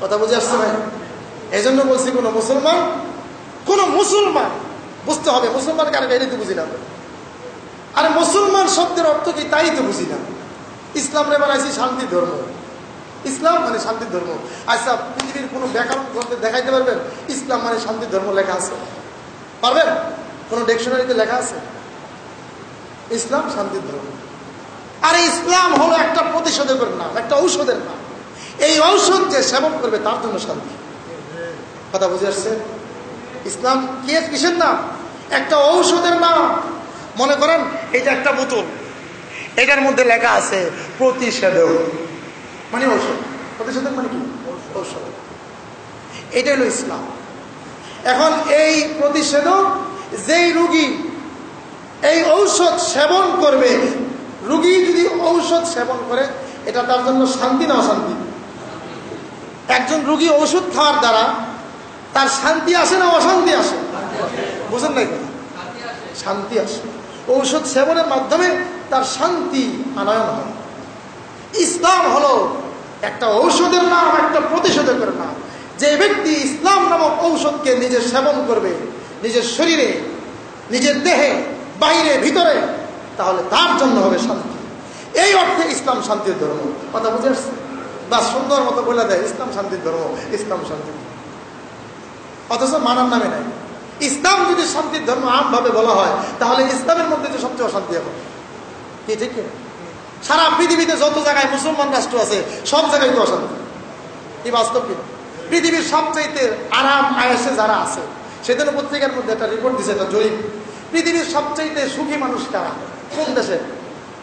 কথা বুঝে আসছে ভাই? এই জন্য বলছি কোন মুসলমান বুঝতে হবে। মুসলমান কারণ এটাই তো বুঝি না। আরে মুসলমান শব্দের অর্থ কি তাই তো বুঝি না। ইসলাম রে বানাইছি শান্তির ধর্ম। ইসলাম মানে শান্তির ধর্ম। আচ্ছা, পৃথিবীর কোন ব্যাকরণ গ্রন্থে দেখাইতে পারবেন ইসলাম মানে শান্তির ধর্ম লেখা আছে? পারবেন? কোন ডিকশনারিতে লেখা আছে ইসলাম শান্তির ধর্ম? আরে ইসলাম হলো একটা প্রতিষেধকের নাম, একটা ঔষধের নাম। এই ঔষধ যে সেবন করবে তার জন্য শান্তি। কথা বুঝে আসছে? ইসলাম কিসের নাম? একটা ঔষধের নাম। মনে করেন এটা একটা বোতল, এটার মধ্যে লেখা আছে প্রতিষেধক, মানে ঔষধ। প্রতিষেধক মানে কি? ঔষধ। এটাই হলো ইসলাম। এখন এই প্রতিষেধক যেই রোগী এই ঔষধ সেবন করবে, রোগী যদি ঔষধ সেবন করে, এটা তার জন্য শান্তি না অশান্তি? একজন রোগী ঔষধ খাওয়ার দ্বারা তার শান্তি আসে না অশান্তি আসে? বুঝেন নাই কথা? শান্তি আসে। ঔষধ সেবনের মাধ্যমে তার শান্তি আনয়ন হয়। ইসলাম হলো একটা ঔষধের নাম, একটা প্রতিষেধকের নাম। যে ব্যক্তি ইসলাম নামক ঔষধকে নিজে সেবন করবে, নিজের শরীরে, নিজের দেহে, বাইরে, ভিতরে, তাহলে তার জন্য হবে শান্তি। এই অর্থে ইসলাম শান্তির ধর্ম। কথা বুঝে আসছে? বা সুন্দর মতো বলে দেয় ইসলাম শান্তির ধর্ম, ইসলাম শান্তির। অথচ মানার নামে নাই। ইসলাম যদি শান্তির ধর্ম আমভাবে বলা হয়, তাহলে ইসলামের মধ্যে যে সবচেয়ে অশান্তি এখন কি? ঠিক কিনা? সারা পৃথিবীতে যত জায়গায় মুসলমান রাষ্ট্র আছে সব জায়গায় তো অশান্তি। এই বাস্তব কিনা? পৃথিবীর সবচাইতে আরাম আয়েসে যারা আছে, সেদিন পত্রিকার মধ্যে একটা রিপোর্ট দিচ্ছে, একটা জরিপ। পৃথিবীর সবচাইতে সুখী মানুষ কারা, কোন দেশে?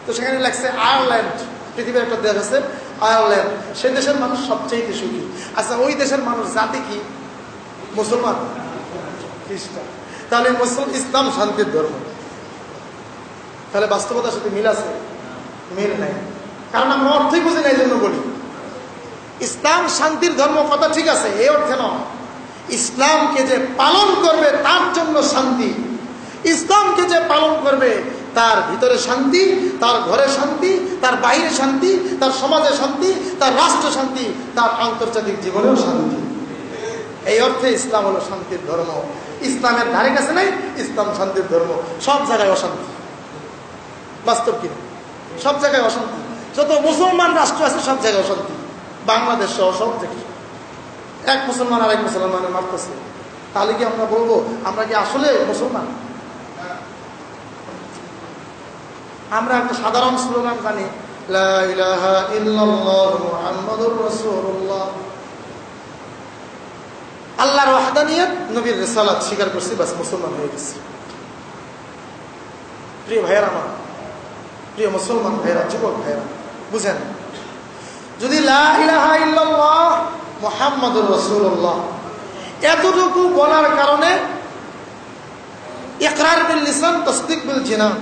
তো সেখানে লেখছে আয়ারল্যান্ড। পৃথিবীর একটা দেশ আছে আয়ারল্যান্ড, সে দেশের মানুষ সবচাইতে সুখী। আচ্ছা, ওই দেশের মানুষ জাতি কি? মুসলমান, খ্রিস্টান। তাহলে ইসলাম শান্তির ধর্ম। তাহলে বাস্তবতার সাথে মিল আছে? মিল নাই। কারণ আমরা অর্থই বুঝি না, এই জন্য বলি ইসলাম শান্তির ধর্ম। কথা ঠিক আছে, এই অর্থে নয়। ইসলামকে যে পালন করবে তার জন্য শান্তি। ইসলামকে যে পালন করবে তার ভিতরে শান্তি, তার ঘরে শান্তি, তার বাইরে শান্তি, তার সমাজে শান্তি, তার রাষ্ট্র শান্তি, তার আন্তর্জাতিক জীবনেও শান্তি। এই অর্থে ইসলাম হলো শান্তির ধর্ম। ইসলামের ধারে কাছে নাই ইসলাম শান্তির ধর্ম। সব জায়গায় অশান্তি। বাস্তব কিনা? সব জায়গায় অশান্তি। যত মুসলমান রাষ্ট্র আছে সব জায়গায় অশান্তি। বাংলাদেশ সহ সব জায়গায় এক মুসলমান আরেক মুসলমানের মারতেছে। তাহলে কি আমরা বলবো আমরা কি আসলে মুসলমান? আমরা একটা সাধারণ স্লোগান জানি, লা ইলাহা ইল্লাল্লাহ মুহাম্মাদুর রাসূলুল্লাহ। আল্লাহর ওয়াহদানিয়ত, নবীর রিসালাত স্বীকার করছি, বাস মুসলমান হয়ে গেছি। প্রিয় ভাইয়েরা আমার, প্রিয় মুসলমান ভাইয়েরা, যুবক ভাইয়েরা, বুঝেন, যদি লা ইলাহা ইল্লাল্লাহ মুহাম্মাদুর রাসূলুল্লাহ এতটুকু বলার কারণে ইকরার বিল লিসান তাসদীক বিল জিনান,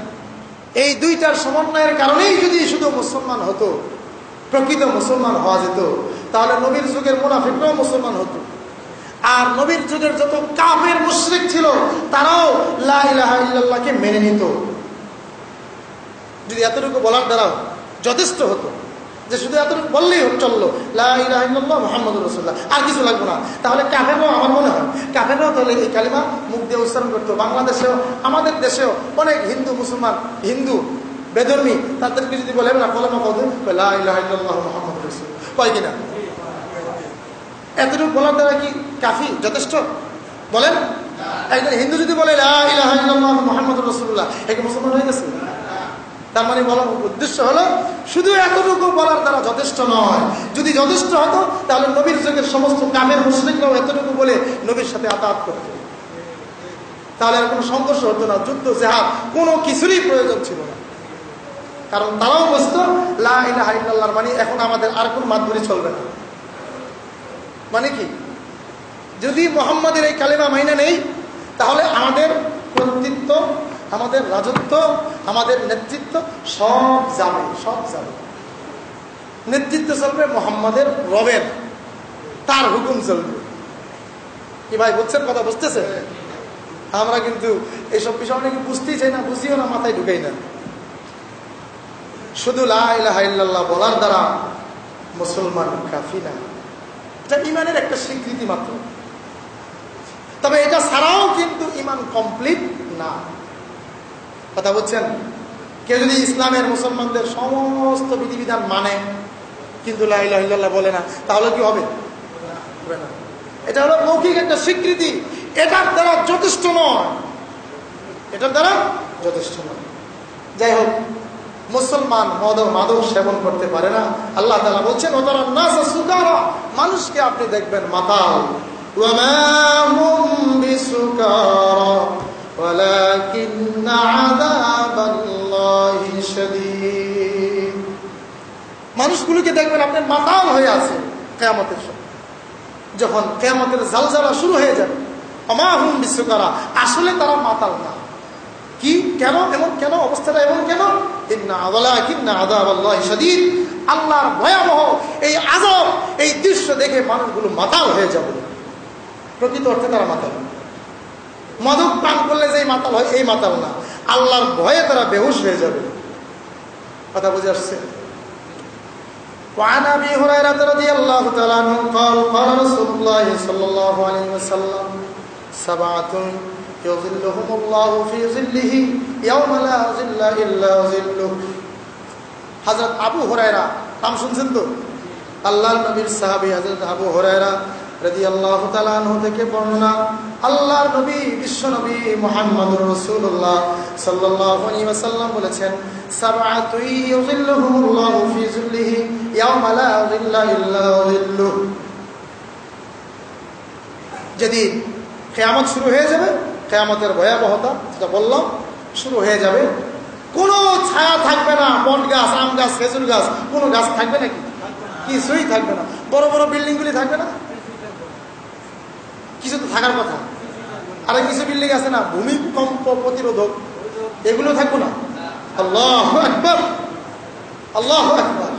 এই দুইটার সমন্বয়ের কারণেই যদি শুধু মুসলমান হতো, প্রকৃত মুসলমান হওয়া যেত, তাহলে নবীর যুগের মুনাফিকরাও মুসলমান হতো। আর নবীর যুগের যত কাফের মুশরিক ছিল তারাও লা ইলাহা ইল্লাল্লাহকে মেনে নিত। যদি এতটুকু বলার দ্বারাও যথেষ্ট হতো, যে শুধু এতটুকু বললেই চললো লা ইলাহা ইল্লাল্লাহ মুহাম্মাদুর রাসূলুল্লাহ, আর কিছু লাগবে না, তাহলে কাফেররাও, আমার মনে হয় কাফেররাও তাহলে এই কালিমা মুখ দিয়ে উচ্চারণ করতো। বাংলাদেশেও, আমাদের দেশেও অনেক হিন্দু মুসলমান, হিন্দু বেধর্মী, তাদেরকে যদি বলে না কলেমা কদম লা ইলাহা ইল্লাল্লাহ মুহাম্মাদুর রাসূলুল্লাহ, কয় কিনা? এতটুকু বলার দ্বারা কি কাফি যথেষ্ট? বলেন একজন হিন্দু যদি বলে লা ইলাহা ইল্লাল্লাহ মুহাম্মাদুর রাসূলুল্লাহ, একে মুসলমান হয়ে গেছে? তার মানে বলার উদ্দেশ্য হলো শুধু এতটুকু বলার দ্বারা যথেষ্ট নয়। যদি যথেষ্ট হতো তাহলে নবীর যুগের সমস্ত কামের মুশরিকরাও এতটুকু বলে নবীর সাথে আতাত করত, তাহলে আর কোনো সংঘর্ষ হতো না, যুদ্ধ জিহাদ কোনো কিছুরই প্রয়োজন ছিল না। কারণ তারাও বুঝত লা ইলাহা ইল্লাল্লাহর মানে এখন আমাদের আর কোনো মাতবরি চলবে না। মানে কি, যদি মুহাম্মাদের এই কালেমা মাইনা নেই তাহলে আমাদের কর্তৃত্ব, আমাদের রাজত্ব, আমাদের নেতৃত্ব সব যাবে, সব যাবে। নেতৃত্ব চলবে মুহাম্মাদের রবের, তার হুকুম চলবে। কি ভাই বুঝছেন কথা? বুঝতেছে? আমরা কিন্তু এইসব বিষয় অনেকে বুঝতেই চাই না, বুঝিও না, মাথায় ঢুকেই না। শুধু লা ইলাহা ইল্লাল্লাহ বলার দ্বারা মুসলমান কাফি না, এটা ইমানের একটা স্বীকৃতি মাত্র। তবে এটা ছাড়াও কিন্তু ইমান কমপ্লিট না। কথা বলছেন? কেউ যদি ইসলামের মুসলমানদের সমস্ত বিধিবিধান মানে কিন্তু লা ইলাহা ইল্লাল্লাহ বলে না, তাহলে কি হবে? হবে না। এটা হলো মৌখিক একটা স্বীকৃতি, এটার দ্বারা যথেষ্ট নয়, এটার দ্বারা যথেষ্ট নয়। যাই হোক, মুসলমান মাদক সেবন করতে পারে না। আল্লাহ তাআলা বলছেন ওয়াতারান নাসা সুকারা, মানুষকে আপনি দেখবেন মাতাল। ওয়া মা হুম বিসুকারা ওয়ালাকিন্না আযাবাল্লাহি শাদীদ। মানুষগুলোকে দেখবেন আপনি মাতাল হয়ে আছে কিয়ামতের সময়, যখন কিয়ামতের জালজালা শুরু হয়ে যাবে। ওয়া মা হুম বিসুকারা, আসলে তারা মাতাল না। কি, কেন এমন, কেন অবস্থাটা এমন কেন? ওয়ালাকিন্না আযাবাল্লাহি শাদীদ, আল্লাহর ভয়াবহ এই আযাব, এই দৃশ্য দেখে মানুষগুলো মাতাল হয়ে যাবে। প্রকৃত অর্থে তারা মাতাল। মাদক পান করলে যেই মাতাল হয় এই মাতাল না, আল্লাহর ভয়ে তারা বেহুশ হয়ে যাবে। কথা বুঝে আসছে? وعن أبي هريرة رضي الله تعالى عنه قال قال رسول الله صلى الله عليه وسلم سبعة يظلهم الله في ظله يوم لا ظل إلا ظله। হযরত আবু হুরায়রা, নাম শুনছেন তো? আল্লাহর নবীর সাহাবী হযরত আবু হুরায়রা রাদিয়াল্লাহু তাআলা আনহু থেকে বর্ণনা, আল্লাহর নবী বিশ্ব নবী মুহাম্মদুর রাসূলুল্লাহ সাল্লাল্লাহু আলাইহি ওয়াসাল্লাম বলেছেন, সাবআতু ইউযিল্লুহুমুল্লাহু ফি যিল্লিহি ইয়াওমা লা যিল্লা ইল্লা যিল্লুহ। যেদিন কিয়ামত শুরু হয়ে যাবে, কিয়ামতের ভয়াবহতা যেটা বললাম শুরু হয়ে যাবে, কোনো ছায়া থাকবে না। বট গাছ, আম গাছ, খেজুর গাছ, কোনো গাছ থাকবে নাকি? কিছুই থাকবে না। বড় বড় বিল্ডিং গুলি থাকবে না? কিছু তো থাকার কথা। আর কিছু বিল্ডিং আছে না ভূমিকম্প প্রতিরোধক, এগুলো থাকবো না? আল্লাহু আকবার, আল্লাহু আকবার।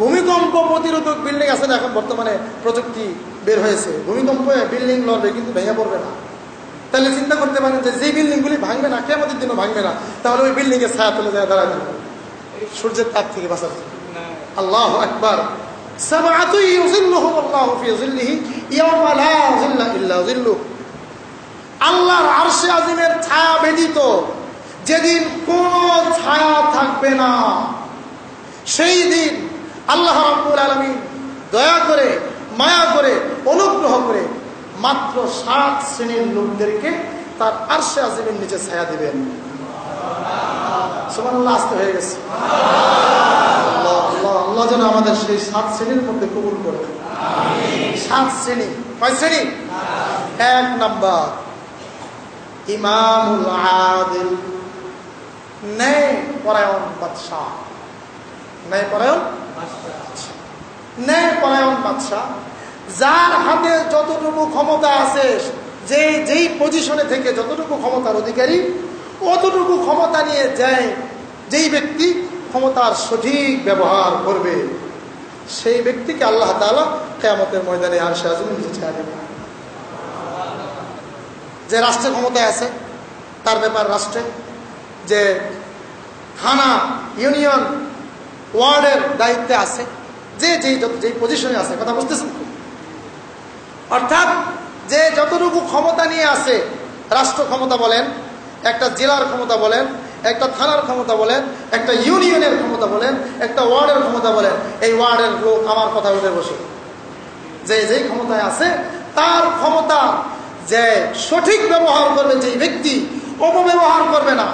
ভূমিকম্প প্রতিরোধক বিল্ডিং আছে না? এখন বর্তমানে প্রযুক্তি বের হয়েছে, ভূমিকম্পে বিল্ডিং লড়বে কিন্তু ভেঙে পড়বে না। তাহলে চিন্তা করতে পারেন যে যে বিল্ডিং গুলি ভাঙবে না, কিয়ামতের দিনও ভাঙবে না, তাহলে ওই বিল্ডিং এর ছায়া তুলে যায় দাঁড়াবে সূর্যের তাপ থেকে বাঁচার জন্য। আল্লাহু আকবার। সাবআতু ইউযিল্লুহুমুল্লাহু ফি যিল্লিহি ইয়াওমা লা যিল্লা ইল্লা যিল্লুহ। আল্লাহর আরশে আজিমের ছায়া ব্যতীত যেদিন কোনো ছায়া থাকবে না, সেই দিন আল্লাহ রাব্বুল আলামিন দয়া করে, মায়া করে, অনুগ্রহ করে মাত্র 7 শ্রেণীর লোকদেরকে তার আরশে আজিমের নিচে ছায়া দিবেন। সুবহানাল্লাহ, আসতে হয়ে গেছে। আল্লাহ আল্লাহ আল্লাহ যেন আমাদের সেই 7 শ্রেণীর মধ্যে কবুল করে। 7 শ্রেণী। কয় শ্রেণী? 1 নাম্বার ইমামুল আদিল, ন্যায় পরায়ণ বাদশাহ। ন্যায় পরায়ণ বাদশাহ, ন্যায় পরায়ণ বাদশাহ, যার হাতে যতটুকু ক্ষমতা আছে, যেই পজিশনে থেকে যতটুকু ক্ষমতার অধিকারী, অতটুকু ক্ষমতা নিয়ে যায় যেই ব্যক্তি ক্ষমতার সঠিক ব্যবহার করবে, সেই ব্যক্তিকে আল্লাহ তাআলা কিয়ামতের ময়দানে আরশে আজিমের নিচে ছায়া দেবেন। যে রাষ্ট্রে ক্ষমতায় আছে তার ব্যাপার রাষ্ট্রে, যে থানা, ইউনিয়ন, ওয়ার্ডের দায়িত্বে আছে, যেই পজিশনে আছে, কথা বুঝতেছেন? অর্থাৎ যে যতটুকু ক্ষমতা নিয়ে আছে, রাষ্ট্র ক্ষমতা বলেন, একটা জেলার ক্ষমতা বলেন, একটা থানার ক্ষমতা বলেন, একটা ইউনিয়নের ক্ষমতা বলেন, একটা ওয়ার্ডের ক্ষমতা বলেন, এই ওয়ার্ডের লোক আমার কথা বলে বসে, যেই ক্ষমতায় আছে তার ক্ষমতা যে সঠিক ব্যবহার করবে যেই ব্যক্তি, অপব্যবহার করবে না,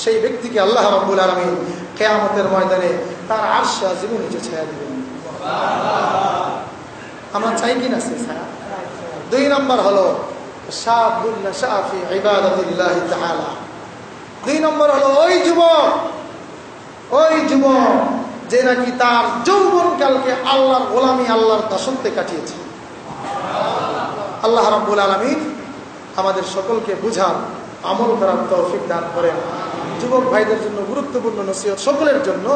সেই ব্যক্তিকে আল্লাহ রাব্বুল আলামিন কিয়ামতের ময়দানে তার আরশে আজিমের নিচে ছায়া দিবেন। আমরা চাই কি না সেই ছায়া? 2 নম্বর হলো শাবুন নাশা ফি ইবাদাতিল্লাহি তাআলা। 2 নম্বর হলো ওই যুবক যে নাকি তার যৌবনকালকে আল্লাহর গোলামি, আল্লাহর দাসত্বে কাটিয়েছে। আল্লাহ রাব্বুল আলামিন আমাদের সকলকে বুঝার, আমল করার তৌফিক দান করেন। যুবক ভাইদের জন্য গুরুত্বপূর্ণ নসিহত সকলের জন্য।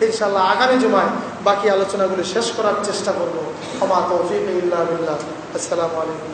ইনশাআল্লাহ আগামী জুমায় বাকি আলোচনাগুলি শেষ করার চেষ্টা করব। ওমা তৌফিক ইল্লা বিল্লাহ। আসসালামু আলাইকুম।